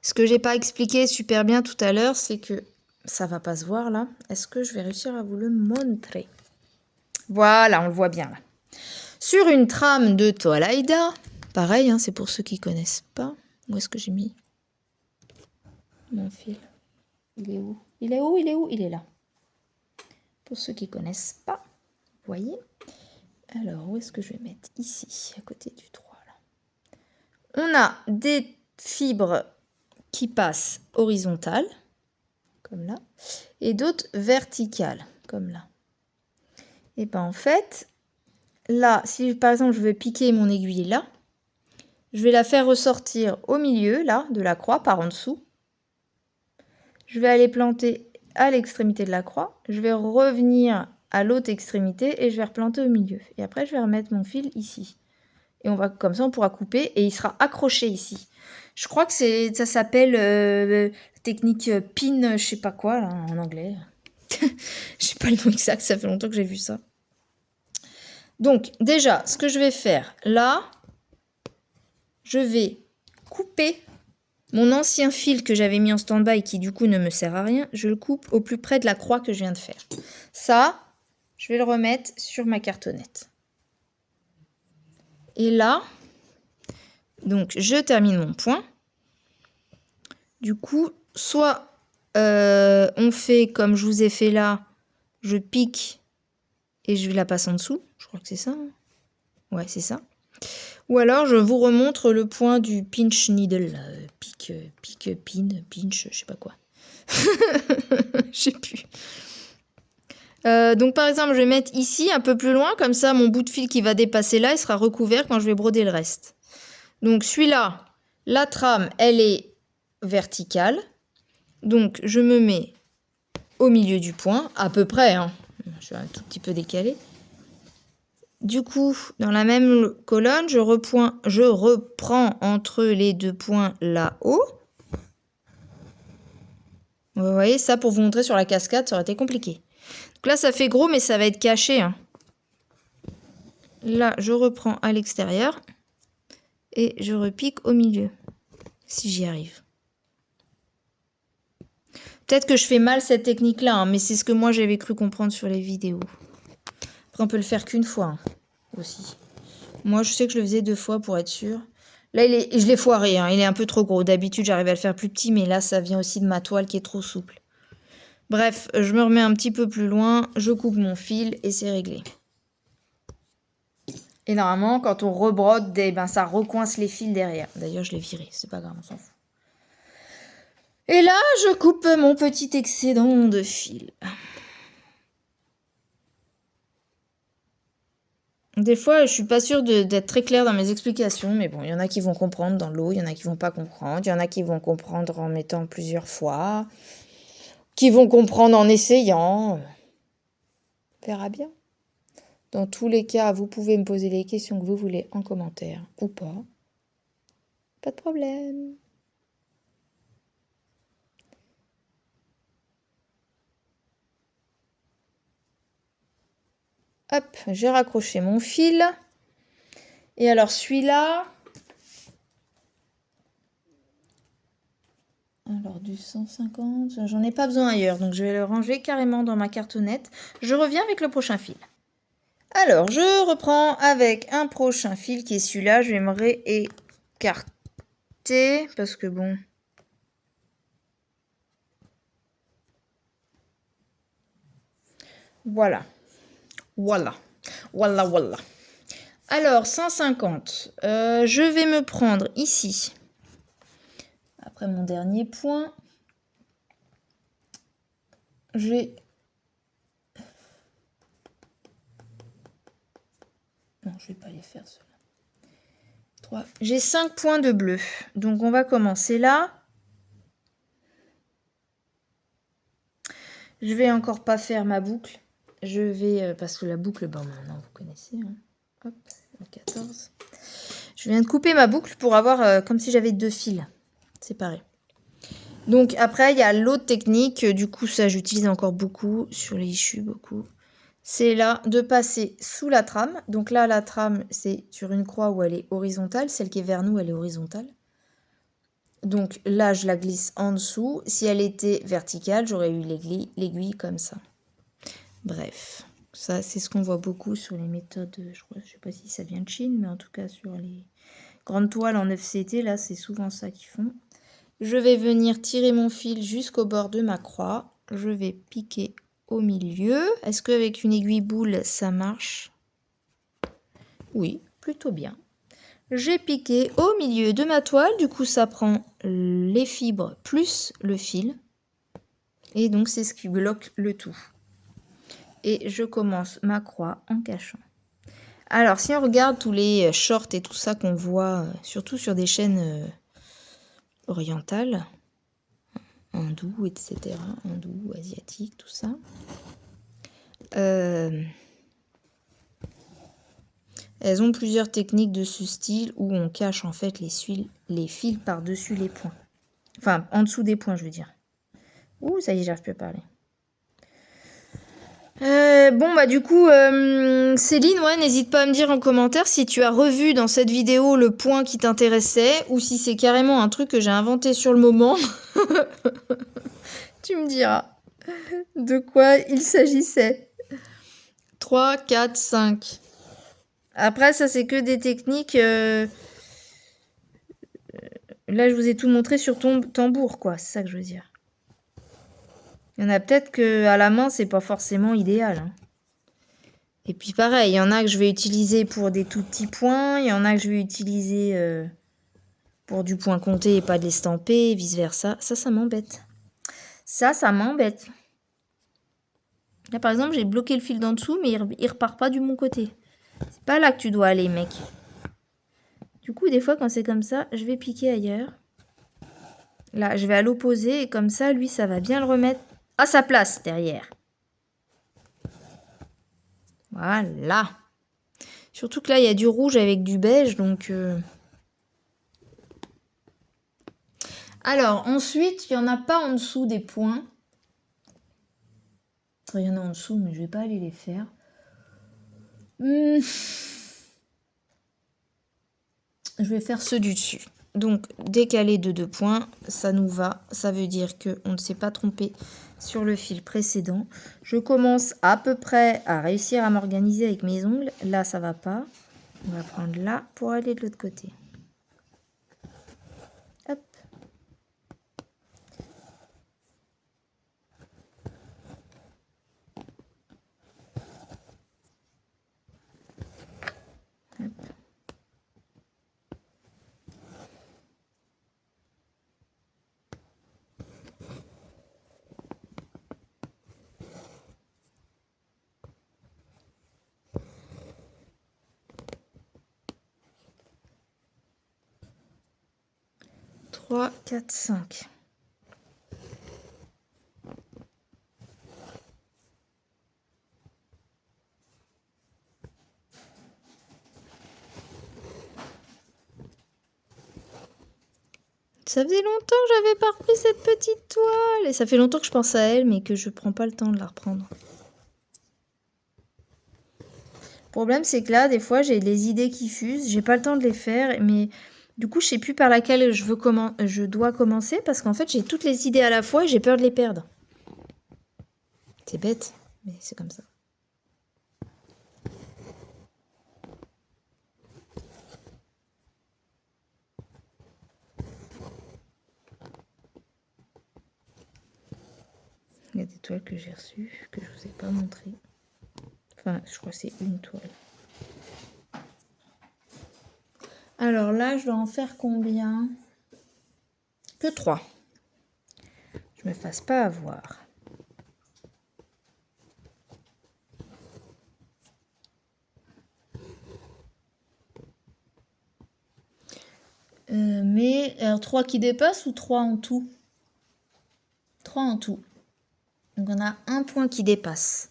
Ce que j'ai pas expliqué super bien tout à l'heure, c'est que ça va pas se voir là. Est-ce que je vais réussir à vous le montrer? Voilà, on le voit bien là. Sur une trame de Toalaida, pareil, hein, c'est pour ceux qui connaissent pas. Où est-ce que j'ai mis mon fil? Il est où? Il est où? Il est où? Il est là. Pour ceux qui connaissent pas, vous voyez. Alors, où est-ce que je vais mettre? Ici, à côté du 3 là. On a des fibres qui passent horizontales, comme là, et d'autres verticales, comme là. Et ben en fait, là, si par exemple je veux piquer mon aiguille là, je vais la faire ressortir au milieu, là, de la croix, par en dessous. Je vais aller planter à l'extrémité de la croix. Je vais revenir à l'autre extrémité et je vais replanter au milieu. Et après, je vais remettre mon fil ici. Et on va, comme ça, on pourra couper et il sera accroché ici. Je crois que ça s'appelle technique pin, je sais pas quoi, là, en anglais. Je sais pas le nom exact, ça fait longtemps que j'ai vu ça. Donc, déjà, ce que je vais faire, là, je vais couper mon ancien fil que j'avais mis en stand-by qui, du coup, ne me sert à rien. Je le coupe au plus près de la croix que je viens de faire. Ça, je vais le remettre sur ma cartonnette. Et là, donc, je termine mon point. Du coup, soit on fait comme je vous ai fait là, je pique et je la passe en dessous. Je crois que c'est ça. Hein. Ouais, c'est ça. Ou alors, je vous remontre le point du pinch needle. Pique, pin, pinch, je sais pas quoi. Je sais plus. Donc, par exemple, je vais mettre ici, un peu plus loin. Comme ça, mon bout de fil qui va dépasser là, il sera recouvert quand je vais broder le reste. Donc, celui-là, la trame, elle est verticale. Donc, je me mets au milieu du point, à peu près. Hein. Je suis un tout petit peu décalé. Du coup, dans la même colonne, je reprends entre les deux points là-haut. Vous voyez, ça pour vous montrer sur la cascade, ça aurait été compliqué. Donc là, ça fait gros, mais ça va être caché. Hein. Là, je reprends à l'extérieur et je repique au milieu, si j'y arrive. Peut-être que je fais mal cette technique-là, hein, mais c'est ce que moi j'avais cru comprendre sur les vidéos. Après, on peut le faire qu'une fois hein, aussi. Moi, je sais que je le faisais 2 fois pour être sûr. Là, je l'ai foiré, hein, il est un peu trop gros. D'habitude, j'arrive à le faire plus petit, mais là, ça vient aussi de ma toile qui est trop souple. Bref, je me remets un petit peu plus loin, je coupe mon fil et c'est réglé. Et normalement, quand on rebrode, ben, ça recoince les fils derrière. D'ailleurs, je l'ai viré, c'est pas grave, on s'en fout. Et là, je coupe mon petit excédent de fil. Des fois, je suis pas sûre d'être très claire dans mes explications, mais bon, il y en a qui vont comprendre dans l'eau, il y en a qui vont pas comprendre, il y en a qui vont comprendre en mettant plusieurs fois, qui vont comprendre en essayant. On verra bien. Dans tous les cas, vous pouvez me poser les questions que vous voulez en commentaire ou pas. Pas de problème. Hop, j'ai raccroché mon fil. Et alors celui-là... Alors du 150, j'en ai pas besoin ailleurs, donc je vais le ranger carrément dans ma cartonnette. Je reviens avec le prochain fil. Alors, je reprends avec un prochain fil qui est celui-là. Je vais me réécarter parce que bon... Voilà. Voilà. Voilà, voilà. Alors, 150. Je vais me prendre ici. Après mon dernier point. J'ai... Non, je vais pas les faire ceux-là. 3. J'ai 5 points de bleu. Donc, on va commencer là. Je vais encore pas faire ma boucle. Je vais... parce que la boucle, bon, maintenant, vous connaissez. Hein. Hop, le 14. Je viens de couper ma boucle pour avoir comme si j'avais 2 fils séparés. Donc, après, il y a l'autre technique. Du coup, ça, j'utilise encore beaucoup sur les issues, beaucoup. C'est là de passer sous la trame. Donc là, la trame, c'est sur une croix où elle est horizontale. Celle qui est vers nous, elle est horizontale. Donc là, je la glisse en dessous. Si elle était verticale, j'aurais eu l'aiguille comme ça. Bref, ça, c'est ce qu'on voit beaucoup sur les méthodes. Je sais pas si ça vient de Chine, mais en tout cas, sur les grandes toiles en FCT, là, c'est souvent ça qu'ils font. Je vais venir tirer mon fil jusqu'au bord de ma croix. Je vais piquer au milieu. Est-ce qu'avec une aiguille boule, ça marche? Oui, plutôt bien. J'ai piqué au milieu de ma toile. Du coup, ça prend les fibres plus le fil. Et donc, c'est ce qui bloque le tout. Et je commence ma croix en cachant. Alors, si on regarde tous les shorts et tout ça qu'on voit, surtout sur des chaînes orientales, hindou, etc., hindou, asiatique, tout ça. Elles ont plusieurs techniques de ce style où on cache en fait les fils par-dessus les points. Enfin, en dessous des points, je veux dire. Ouh, ça y est, j'arrive plus à parler. Bon, bah du coup, Céline, ouais, n'hésite pas à me dire en commentaire si tu as revu dans cette vidéo le point qui t'intéressait ou si c'est carrément un truc que j'ai inventé sur le moment. Tu me diras de quoi il s'agissait. 3, 4, 5. Après, ça, c'est que des techniques... Là, je vous ai tout montré sur tambour, quoi. C'est ça que je veux dire. Il y en a peut-être qu'à la main, c'est pas forcément idéal. Hein. Et puis pareil, il y en a que je vais utiliser pour des tout petits points. Il y en a que je vais utiliser pour du point compté et pas de l'estamper, et vice-versa. Ça m'embête. Ça m'embête. Là, par exemple, j'ai bloqué le fil d'en dessous, mais il repart pas du bon côté. C'est pas là que tu dois aller, mec. Du coup, des fois, quand c'est comme ça, je vais piquer ailleurs. Là, je vais à l'opposé, et comme ça, lui, ça va bien le remettre à sa place derrière. Voilà. Surtout que là, il y a du rouge avec du beige, donc... Alors, ensuite, il n'y en a pas en dessous des points. Il y en a en dessous, mais je vais pas aller les faire. Je vais faire ceux du dessus. Donc, décaler de 2 points, ça nous va. Ça veut dire qu'on ne s'est pas trompé sur le fil précédent. Je commence à peu près à réussir à m'organiser avec mes ongles. Là, ça va pas. On va prendre là pour aller de l'autre côté. Hop. Hop. Trois, 4, 5. Ça faisait longtemps que j'avais pas repris cette petite toile. Et ça fait longtemps que je pense à elle, mais que je prends pas le temps de la reprendre. Le problème, c'est que là, des fois, j'ai des idées qui fusent. J'ai pas le temps de les faire, mais du coup, je sais plus par laquelle je dois commencer. Parce qu'en fait, j'ai toutes les idées à la fois et j'ai peur de les perdre. C'est bête, mais c'est comme ça. toile que j'ai reçue, que je vous ai pas montré. Enfin, je crois que c'est une toile. Alors là, je dois en faire combien? Que 3. Je me fasse pas avoir. Mais alors 3 qui dépassent ou 3 en tout? 3 en tout. Donc on a un point qui dépasse.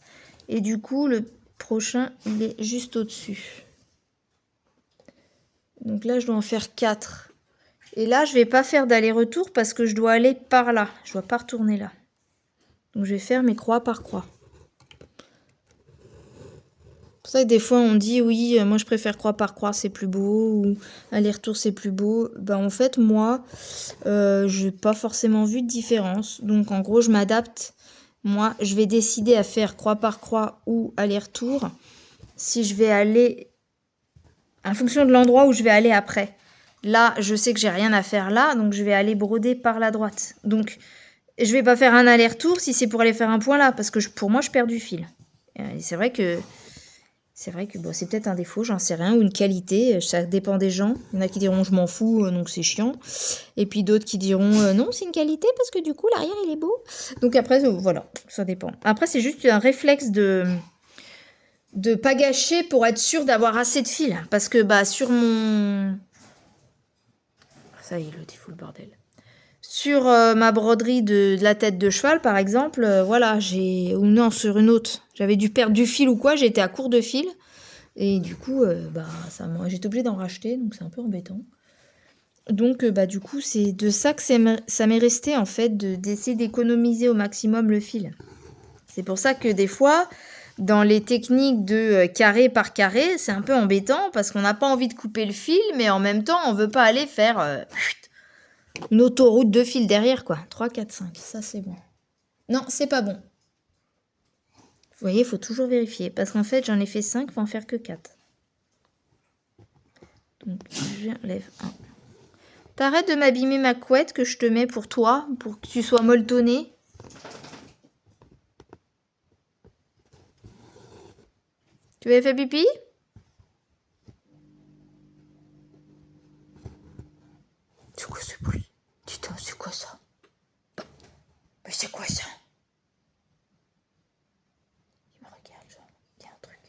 Et du coup, le prochain, il est juste au-dessus. Donc là, je dois en faire 4. Et là, je vais pas faire d'aller-retour parce que je dois aller par là. Je dois pas retourner là. Donc je vais faire mes croix par croix. C'est pour ça que des fois on dit oui, moi je préfère croix par croix, c'est plus beau, ou aller-retour c'est plus beau. Ben en fait moi, j'ai pas forcément vu de différence. Donc en gros je m'adapte. Moi je vais décider à faire croix par croix ou aller-retour si je vais aller en fonction de l'endroit où je vais aller après. Là je sais que j'ai rien à faire là, donc je vais aller broder par la droite. Donc je vais pas faire un aller-retour si c'est pour aller faire un point là, parce que pour moi je perds du fil. Et c'est vrai que bon, c'est peut-être un défaut, j'en sais rien, ou une qualité, ça dépend des gens. Il y en a qui diront je m'en fous, donc c'est chiant. Et puis d'autres qui diront non, c'est une qualité parce que du coup l'arrière il est beau. Donc après, voilà, ça dépend. Après, c'est juste un réflexe de pas gâcher pour être sûr d'avoir assez de fil. Parce que bah sur mon... Ça y est, l'autre il fout le bordel. Sur ma broderie de la tête de cheval, par exemple, voilà, ou non, sur une autre, j'avais dû perdre du fil ou quoi, j'étais à court de fil. Et du coup, j'étais obligée d'en racheter, donc c'est un peu embêtant. Donc, du coup, c'est de ça que ça m'est resté, en fait, d'essayer d'économiser au maximum le fil. C'est pour ça que des fois, dans les techniques de carré par carré, c'est un peu embêtant, parce qu'on n'a pas envie de couper le fil, mais en même temps, on veut pas aller faire une autoroute de fil derrière, quoi. 3, 4, 5, ça c'est bon. Non, c'est pas bon. Vous voyez, il faut toujours vérifier, parce qu'en fait, j'en ai fait 5, il faut en faire que 4. Donc, j'enlève 1. T'arrêtes de m'abîmer ma couette que je te mets pour toi, pour que tu sois molletonné. Tu avais fait pipi? C'est quoi ce bruit? Putain, c'est quoi ça? Mais c'est quoi ça? Il me regarde, genre, il y a un truc.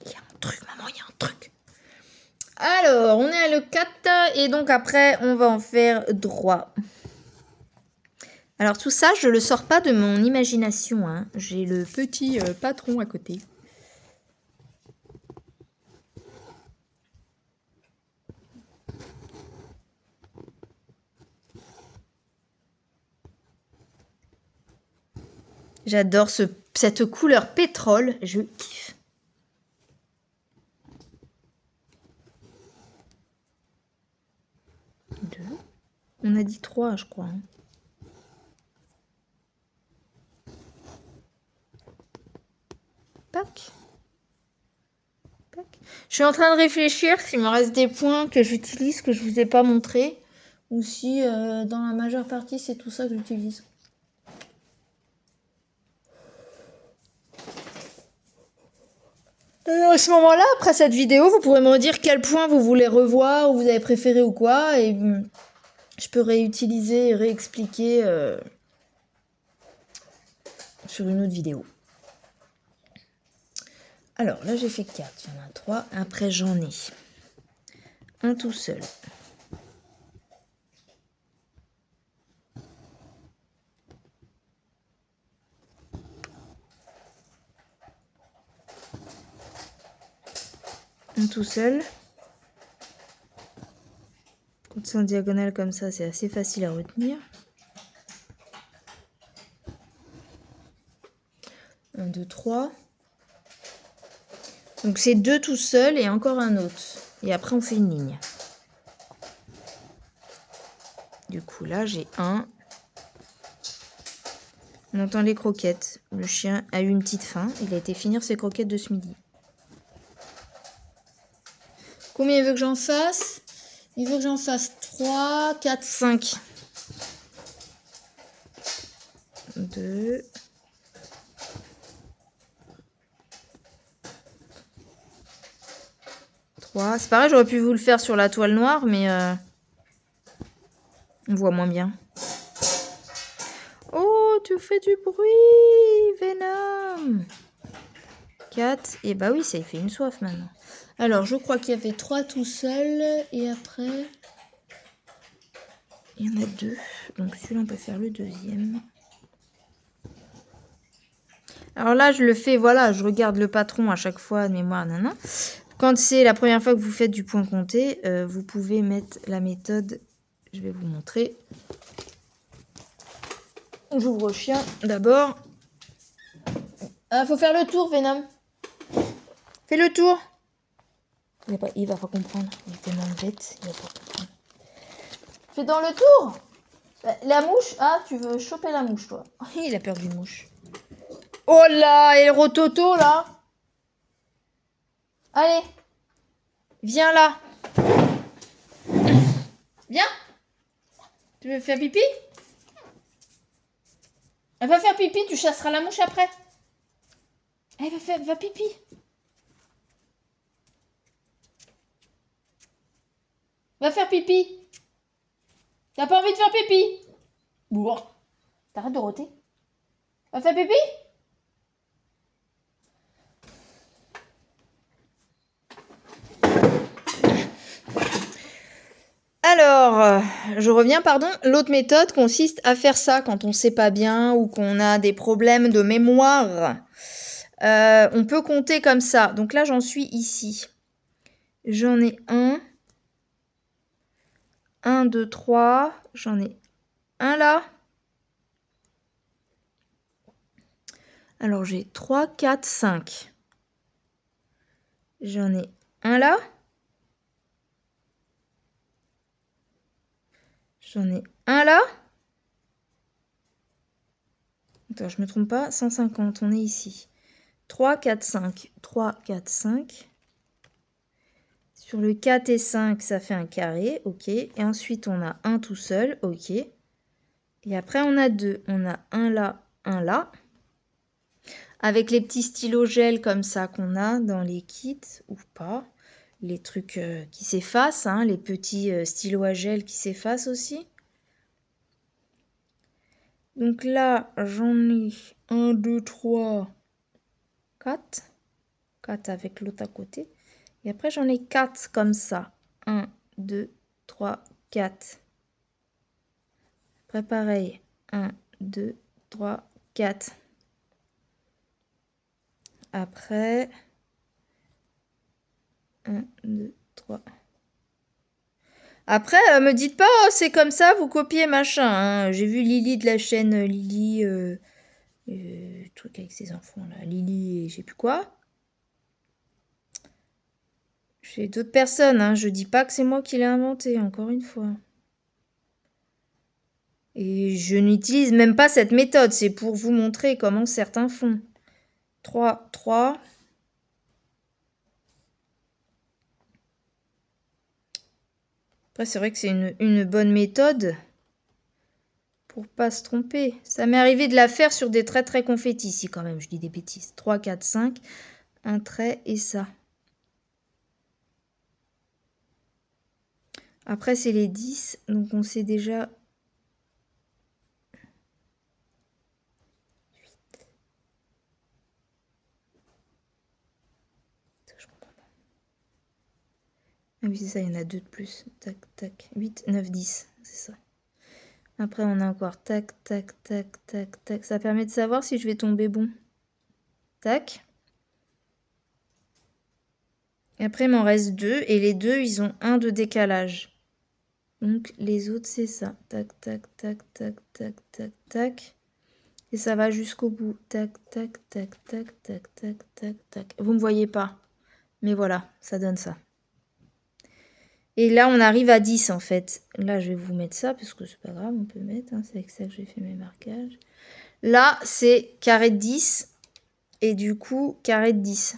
Il y a un truc, maman, il y a un truc. Alors, on est à le 4, et donc après, on va en faire droit. Alors tout ça, je le sors pas de mon imagination, hein. J'ai le petit patron à côté. J'adore cette couleur pétrole, je kiffe. On a dit 3, je crois. Pac. Pac. Je suis en train de réfléchir s'il me reste des points que j'utilise, que je vous ai pas montré, ou si dans la majeure partie c'est tout ça que j'utilise. À ce moment-là, après cette vidéo, vous pourrez me dire quel point vous voulez revoir, ou vous avez préféré ou quoi, et je peux réutiliser et réexpliquer sur une autre vidéo. Alors là j'ai fait 4, il y en a 3, après j'en ai un tout seul. Un tout seul. Quand c'est en diagonale comme ça, c'est assez facile à retenir. 1, 2, 3. Donc c'est 2 tout seul et encore un autre. Et après on fait une ligne. Du coup là j'ai 1. On entend les croquettes. Le chien a eu une petite faim. Il a été finir ses croquettes de ce midi. Combien il veut que j'en fasse? Il veut que j'en fasse 3, 4, 5. 2, 3. C'est pareil, j'aurais pu vous le faire sur la toile noire, mais on voit moins bien. Oh, tu fais du bruit, Venom. 4. Et bah oui, ça y fait une soif maintenant. Alors, je crois qu'il y avait 3 tout seul. Et après, il y en a 2. Donc celui-là, on peut faire le deuxième. Alors là, je le fais, voilà, je regarde le patron à chaque fois de mémoire, nanana. Quand c'est la première fois que vous faites du point compté, vous pouvez mettre la méthode. Je vais vous montrer. J'ouvre au chien d'abord. Ah, faut faire le tour, Venom. Fais le tour. Il va pas comprendre. Il est tellement bête, il va pas comprendre. Fais dans le tour. La mouche. Ah, tu veux choper la mouche, toi. Il a peur d'une mouche. Oh là, et le rototo, là. Allez. Viens là. Viens. Tu veux faire pipi? Elle va faire pipi, tu chasseras la mouche après. Elle va pipi. Va faire pipi. T'as pas envie de faire pipi? Bourre. T'arrêtes de roter. Va faire pipi? Alors, je reviens, pardon. L'autre méthode consiste à faire ça quand on ne sait pas bien ou qu'on a des problèmes de mémoire. On peut compter comme ça. Donc là, j'en suis ici. J'en ai 1, 2, 3. J'en ai un là. Alors j'ai 3, 4, 5. J'en ai un là. J'en ai un là. Attends, je me trompe pas. 150, on est ici. 3, 4, 5. 3, 4, 5. Sur le 4 et 5, ça fait un carré, ok. Et ensuite, on a un tout seul, ok. Et après, on a 2. On a un là, un là. Avec les petits stylos gel comme ça qu'on a dans les kits, ou pas. Les trucs qui s'effacent, hein, les petits stylos à gel qui s'effacent aussi. Donc là, j'en ai 1, 2, 3, 4. 4 avec l'autre à côté. Et après, j'en ai 4 comme ça. 1, 2, 3, 4. Après, pareil. 1, 2, 3, 4. Après, 1, 2, 3. Après, me dites pas, oh, c'est comme ça, vous copiez machin. Hein. J'ai vu Lily de la chaîne Lily, truc avec ses enfants là, Lily et je sais plus quoi. J'ai d'autres personnes, hein. Je dis pas que c'est moi qui l'ai inventé, encore une fois. Et je n'utilise même pas cette méthode, c'est pour vous montrer comment certains font. 3, 3. Après, c'est vrai que c'est une bonne méthode pour pas se tromper. Ça m'est arrivé de la faire sur des traits très confettis ici quand même, je dis des bêtises. 3, 4, 5, un trait et ça. Après, c'est les 10, donc on sait déjà... Ah oui, c'est ça, il y en a 2 de plus. Tac, tac. 8, 9, 10, c'est ça. Après, on a encore tac, tac, tac, tac, tac. Ça permet de savoir si je vais tomber bon. Tac. Et après, il m'en reste 2. Et les 2, ils ont 1 de décalage. Donc, les autres, c'est ça. Tac, tac, tac, tac, tac, tac, tac. Et ça va jusqu'au bout. Tac, tac, tac, tac, tac, tac, tac, tac. Vous ne me voyez pas. Mais voilà, ça donne ça. Et là, on arrive à 10 en fait. Là, je vais vous mettre ça parce que c'est pas grave, on peut mettre. Hein, c'est avec ça que j'ai fait mes marquages. Là, c'est carré de 10 et du coup, carré de 10.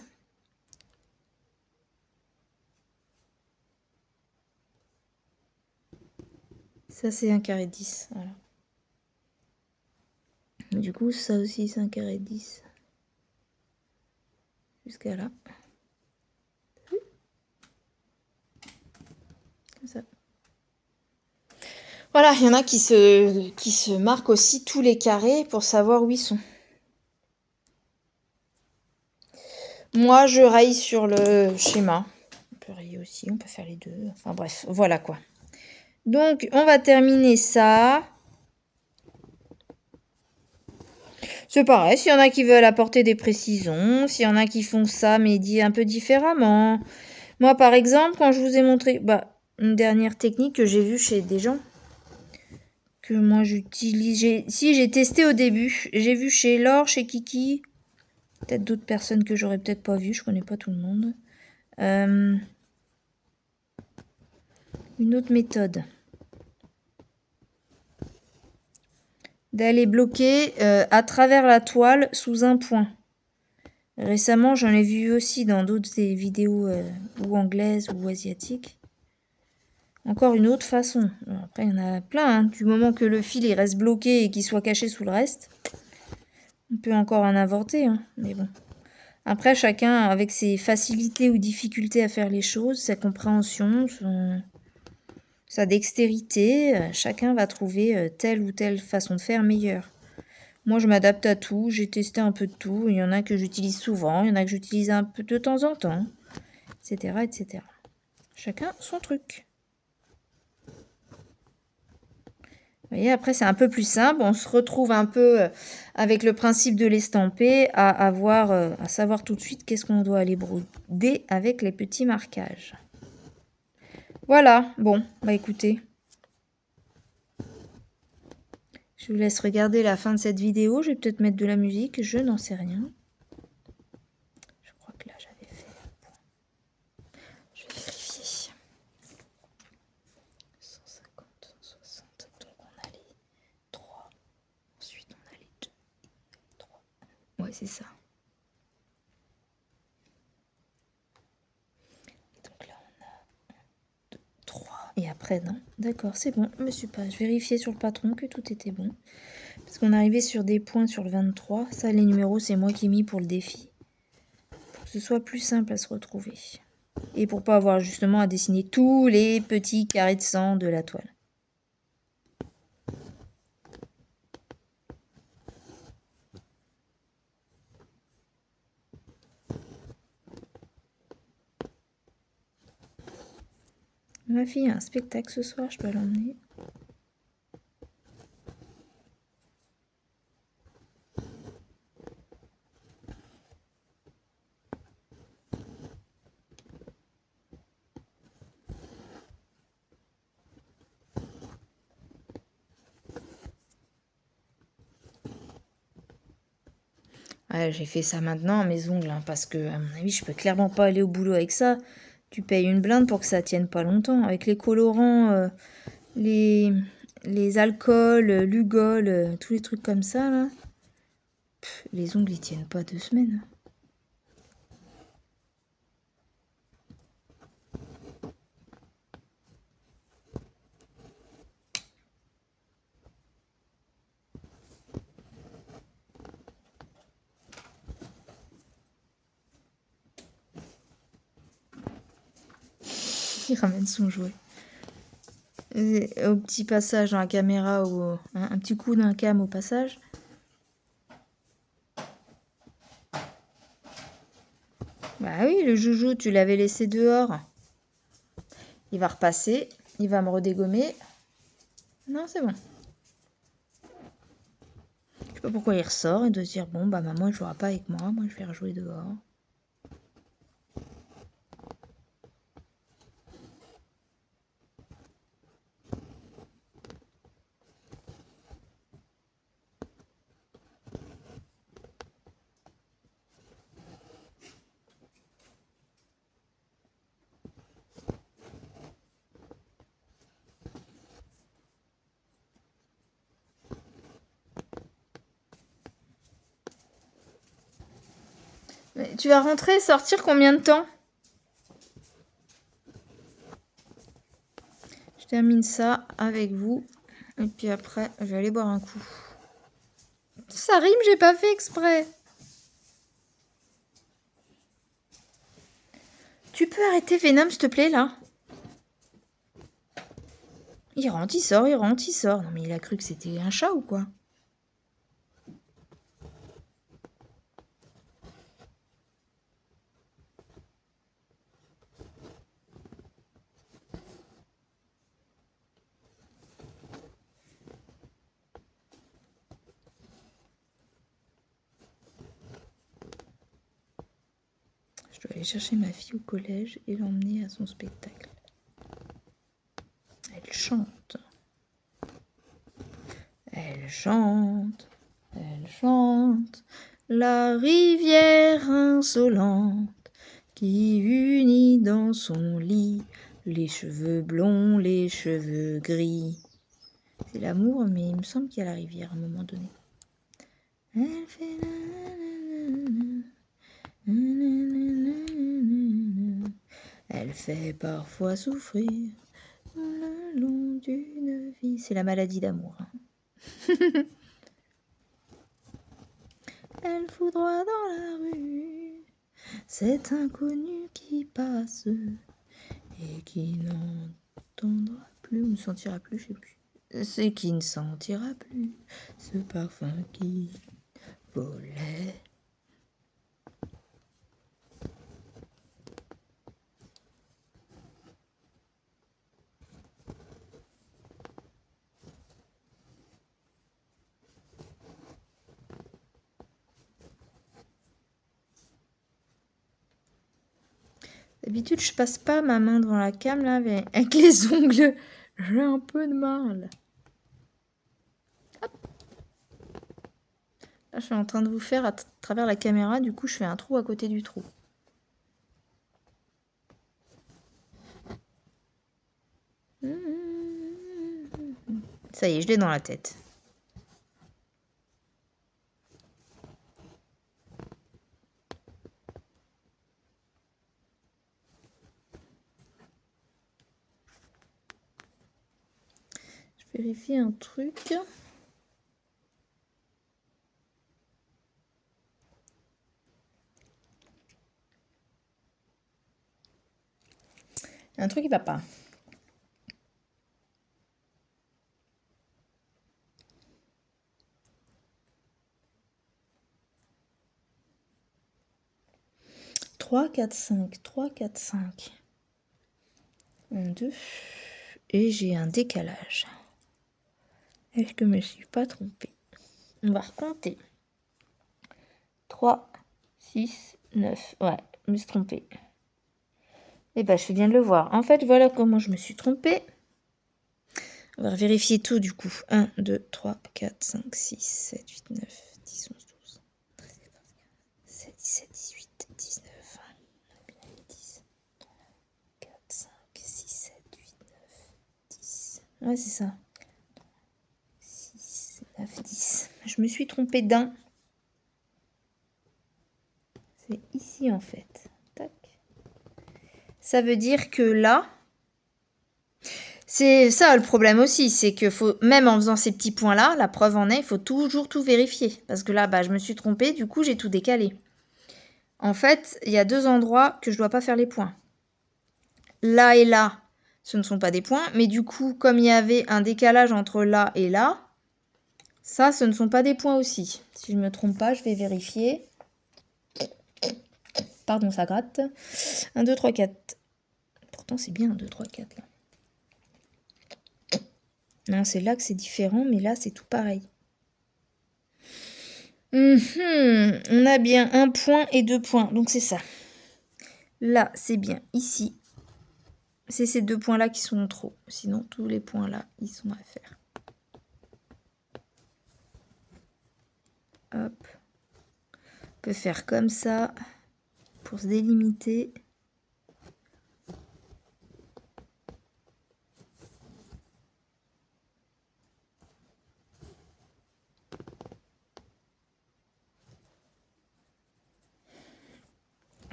Ça, c'est un carré de 10. Voilà. Du coup, ça aussi, 5,10. Jusqu'à là. Comme ça. Voilà, il y en a qui se marquent aussi tous les carrés pour savoir où ils sont. Moi, je raye sur le schéma. On peut rayer aussi, on peut faire les deux. Enfin bref, voilà quoi. Donc, on va terminer ça. C'est pareil, s'il y en a qui veulent apporter des précisions, s'il y en a qui font ça, mais dit un peu différemment. Moi, par exemple, quand je vous ai montré une dernière technique que j'ai vue chez des gens, que moi j'utilise, j'ai testé au début. J'ai vu chez Laure, chez Kiki, peut-être d'autres personnes que j'aurais peut-être pas vues, je connais pas tout le monde. Une autre méthode. D'aller bloquer à travers la toile sous un point. Récemment, j'en ai vu aussi dans d'autres vidéos ou anglaises ou asiatiques. Encore une autre façon. Après, il y en a plein. Hein. Du moment que le fil il reste bloqué et qu'il soit caché sous le reste, on peut encore en inventer. Hein. Mais bon. Après, chacun avec ses facilités ou difficultés à faire les choses, sa compréhension, sa dextérité, chacun va trouver telle ou telle façon de faire meilleure. Moi, je m'adapte à tout, j'ai testé un peu de tout. Il y en a que j'utilise souvent, il y en a que j'utilise un peu de temps en temps, etc., etc. Chacun son truc. Vous voyez, après, c'est un peu plus simple. On se retrouve un peu avec le principe de l'estamper, à savoir tout de suite qu'est-ce qu'on doit aller broder avec les petits marquages. Voilà, bon, écoutez. Je vous laisse regarder la fin de cette vidéo. Je vais peut-être mettre de la musique, je n'en sais rien. Je crois que là, j'avais fait un point. Je vais vérifier. 150, 160. Donc, on a les 3. Ensuite, on a les 2. 3. Ouais, c'est ça. Et donc là, on a 1, 2, 3. Et après, non. D'accord, c'est bon. Je vérifiais sur le patron que tout était bon. Parce qu'on arrivait sur des points sur le 23. Ça, les numéros, c'est moi qui ai mis pour le défi. Pour que ce soit plus simple à se retrouver. Et pour pas avoir justement à dessiner tous les petits carrés de sang de la toile. Ma fille a un spectacle ce soir, je dois l'emmener. Ouais, j'ai fait ça maintenant à mes ongles, hein, parce que, à mon avis, je peux clairement pas aller au boulot avec ça. Tu payes une blinde pour que ça tienne pas longtemps. Avec les colorants, les alcools, l'ugol, tous les trucs comme ça, là. Les ongles, ils tiennent pas 2 semaines. Il ramène son jouet. Et au petit passage dans la caméra, ou un petit coup d'un cam au passage. Bah oui, le joujou, tu l'avais laissé dehors. Il va repasser, il va me redégommer. Non, c'est bon. Je sais pas pourquoi il ressort et doit se dire bon, maman, elle jouera pas avec moi je vais rejouer dehors. Mais tu vas rentrer, sortir combien de temps? Je termine ça avec vous. Et puis après, je vais aller boire un coup. Ça rime, j'ai pas fait exprès. Tu peux arrêter Venom, s'il te plaît, là? Il rentre, il sort, il rentre, il sort. Non, mais il a cru que c'était un chat ou quoi? Je dois aller chercher ma fille au collège et l'emmener à son spectacle. Elle chante. Elle chante. Elle chante. La rivière insolente qui unit dans son lit les cheveux blonds, les cheveux gris. C'est l'amour, mais il me semble qu'il y a la rivière à un moment donné. Elle fait elle fait parfois souffrir le long d'une vie. C'est la maladie d'amour. Elle foudroie dans la rue cet inconnu qui passe et qui n'entendra plus ou ne sentira plus, je sais plus. C'est qui ne sentira plus ce parfum qui volait. D'habitude, je passe pas ma main devant la cam là, mais avec les ongles, j'ai un peu de mal. Hop. Là, je suis en train de vous faire à travers la caméra, du coup, je fais un trou à côté du trou. Ça y est, je l'ai dans la tête. Je vérifie un truc. Un truc qui va pas. Trois, quatre, cinq. 3, 4, 5. 1, 2. Et j'ai un décalage. Est-ce que je me suis pas trompée? On va recompter. 3, 6, 9. Ouais, je me suis trompée. Eh ben, je viens de le voir. En fait, voilà comment je me suis trompée. On va vérifier tout du coup. 1, 2, 3, 4, 5, 6, 7, 8, 9, 10, 11, 12, 13, 14, 15, 16, 17, 18, 19, 20, 10, 4, 5, 6, 7, 8, 9, 10. Ouais, c'est ça. 6, 9, 10. Je me suis trompée d'un. C'est ici en fait. Tac. Ça veut dire que là, c'est ça le problème aussi, c'est que faut, même en faisant ces petits points-là, la preuve en est, il faut toujours tout vérifier. Parce que là, bah, je me suis trompée, du coup, j'ai tout décalé. En fait, il y a 2 endroits que je dois pas faire les points. Là et là, ce ne sont pas des points, mais du coup, comme il y avait un décalage entre là et là, ça, ce ne sont pas des points aussi. Si je ne me trompe pas, je vais vérifier. Pardon, ça gratte. 1, 2, 3, 4. Pourtant, c'est bien 1, 2, 3, 4 là. Non, c'est là que c'est différent, mais là, c'est tout pareil. On a bien 1 point et 2 points, donc c'est ça. Là, c'est bien ici. C'est ces 2 points-là qui sont trop. Sinon, tous les points-là, ils sont à faire. Hop. On peut faire comme ça pour se délimiter.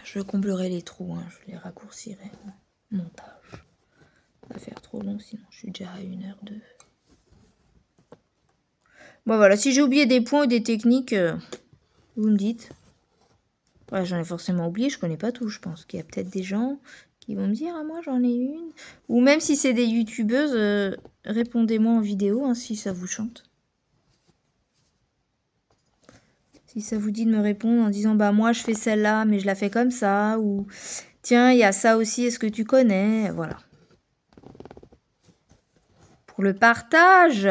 Je comblerai les trous, hein, je les raccourcirai au montage. Ça va faire trop long, sinon je suis déjà à 1h02. Bon, voilà. Si j'ai oublié des points ou des techniques, vous me dites. Ouais, j'en ai forcément oublié. Je connais pas tout. Je pense qu'il y a peut-être des gens qui vont me dire, ah, moi, j'en ai une. Ou même si c'est des youtubeuses, répondez-moi en vidéo, hein, si ça vous chante. Si ça vous dit de me répondre en disant, bah, moi, je fais celle-là, mais je la fais comme ça. Ou, tiens, il y a ça aussi, est-ce que tu connais? Voilà. Pour le partage.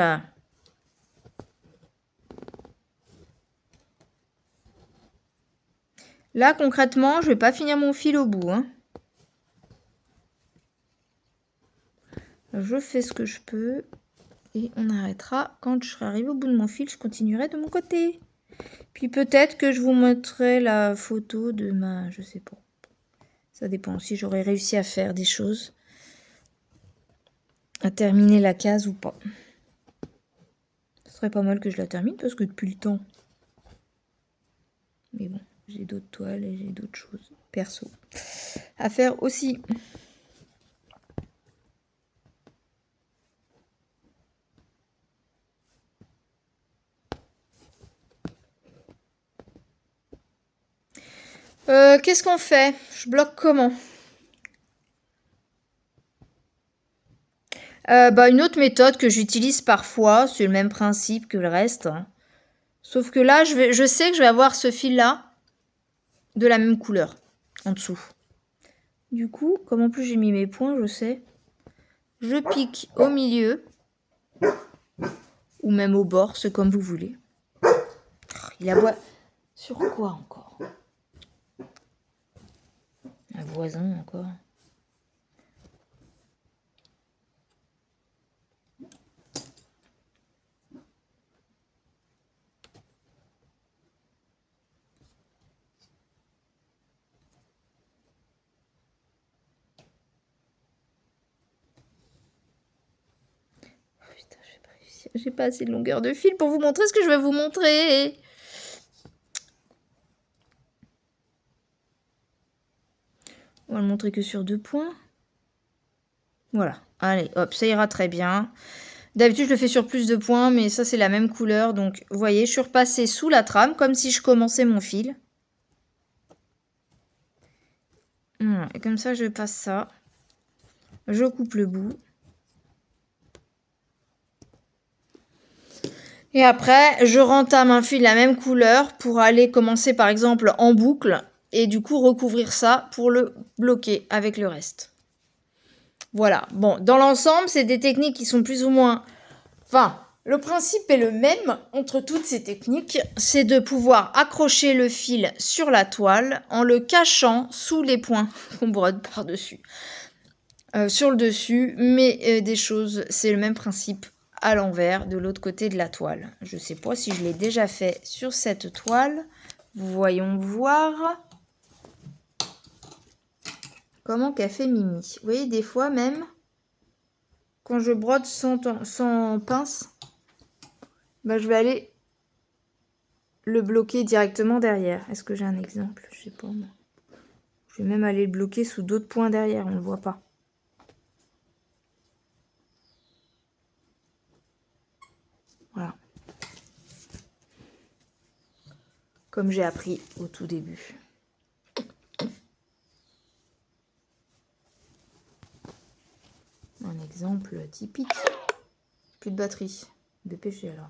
Là, concrètement, je vais pas finir mon fil au bout, hein. Je fais ce que je peux. Et on arrêtera. Quand je serai arrivée au bout de mon fil, je continuerai de mon côté. Puis peut-être que je vous montrerai la photo de ma... Je sais pas. Ça dépend si j'aurai réussi à faire des choses. À terminer la case ou pas. Ce serait pas mal que je la termine parce que depuis le temps... Mais bon, j'ai d'autres toiles et j'ai d'autres choses perso à faire aussi. Qu'est-ce qu'on fait? Je bloque comment? Une autre méthode que j'utilise parfois, c'est le même principe que le reste, hein. Sauf que là, je sais que je vais avoir ce fil-là de la même couleur en dessous. Du coup, comme en plus j'ai mis mes points, je sais, je pique au milieu ou même au bord, c'est comme vous voulez. Il aboie sur quoi encore? Un voisin encore. Oh putain, je vais pas réussir. J'ai pas assez de longueur de fil pour vous montrer ce que je vais vous montrer. On va le montrer que sur 2 points. Voilà. Allez, hop, ça ira très bien. D'habitude, je le fais sur plus de points, mais ça, c'est la même couleur. Donc, vous voyez, je suis repassée sous la trame, comme si je commençais mon fil. Voilà, et comme ça, je passe ça. Je coupe le bout. Et après, je rentame un fil de la même couleur pour aller commencer, par exemple, en boucle. Et du coup, recouvrir ça pour le bloquer avec le reste. Voilà. Bon, dans l'ensemble, c'est des techniques qui sont plus ou moins... Enfin, le principe est le même entre toutes ces techniques. C'est de pouvoir accrocher le fil sur la toile en le cachant sous les points qu'on brode par-dessus. Sur le dessus, mais des choses, c'est le même principe à l'envers, de l'autre côté de la toile. Je sais pas si je l'ai déjà fait sur cette toile. Voyons voir. Comment qu'a fait Mimi. Vous voyez, des fois même, quand je brode sans pince, je vais aller le bloquer directement derrière. Est-ce que j'ai un exemple? Je sais pas moi. Je vais même aller le bloquer sous d'autres points derrière, on ne le voit pas. Voilà. Comme j'ai appris au tout début. Un exemple typique. Plus de batterie. Dépêchez alors.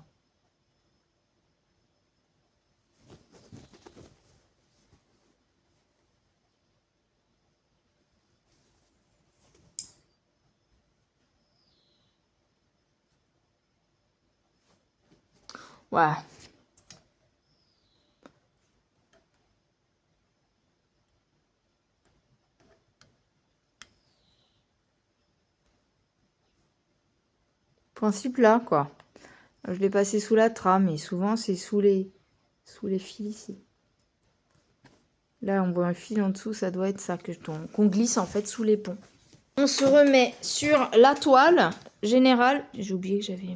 Ouais. Principe là, quoi. Je l'ai passé sous la trame, et souvent c'est sous les fils ici. Là, on voit un fil en dessous, ça doit être ça qu'on glisse en fait sous les ponts. On se remet sur la toile générale. J'ai oublié que j'avais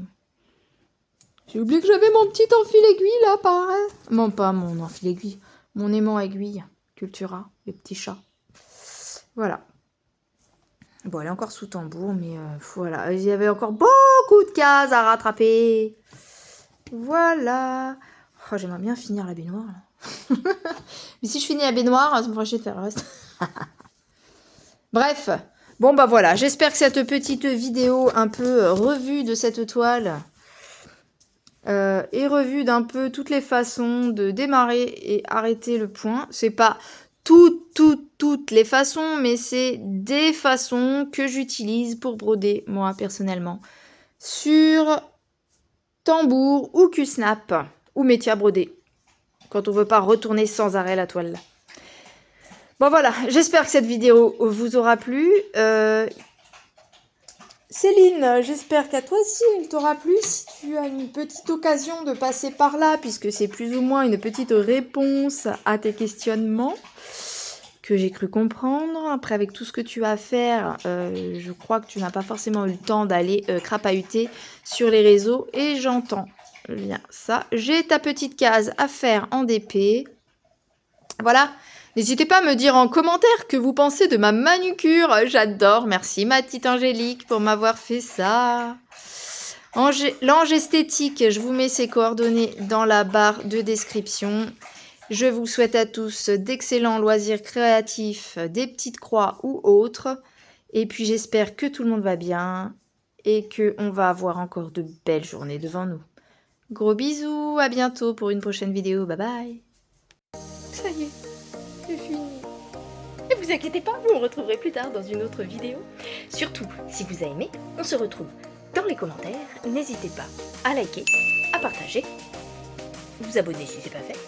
mon petit enfil aiguille là, pareil. Non, pas mon enfil aiguille. Mon aimant aiguille. Cultura, les petits chats. Voilà. Bon, elle est encore sous tambour, mais voilà. Il y avait encore beaucoup de cases à rattraper. Voilà. Oh, j'aimerais bien finir la baignoire. Là. Mais si je finis la baignoire, ça me fera chier de faire le reste. Bref. Bon, bah voilà. J'espère que cette petite vidéo un peu revue de cette toile et revue d'un peu toutes les façons de démarrer et arrêter le point. C'est pas toutes les façons, mais c'est des façons que j'utilise pour broder, moi, personnellement. Sur tambour ou Q-snap ou métier à broder quand on veut pas retourner sans arrêt la toile. Bon voilà, j'espère que cette vidéo vous aura plu. Céline, j'espère qu'à toi aussi elle t'aura plu. Si tu as une petite occasion de passer par là, puisque c'est plus ou moins une petite réponse à tes questionnements que j'ai cru comprendre. Après, avec tout ce que tu as à faire, je crois que tu n'as pas forcément eu le temps d'aller crapahuter sur les réseaux. Et j'entends bien ça. J'ai ta petite case à faire en DP. Voilà. N'hésitez pas à me dire en commentaire que vous pensez de ma manucure. J'adore. Merci ma petite Angélique pour m'avoir fait ça. L'ange esthétique, je vous mets ses coordonnées dans la barre de description. Je vous souhaite à tous d'excellents loisirs créatifs, des petites croix ou autres. Et puis j'espère que tout le monde va bien et qu'on va avoir encore de belles journées devant nous. Gros bisous, à bientôt pour une prochaine vidéo. Bye bye. Ça y est, c'est fini. Ne vous inquiétez pas, vous me retrouverez plus tard dans une autre vidéo. Surtout, si vous avez aimé, on se retrouve dans les commentaires. N'hésitez pas à liker, à partager, vous abonner si c'est pas fait.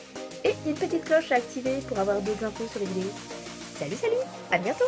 Et une petite cloche à activer pour avoir d'autres infos sur les vidéos. Salut, à bientôt!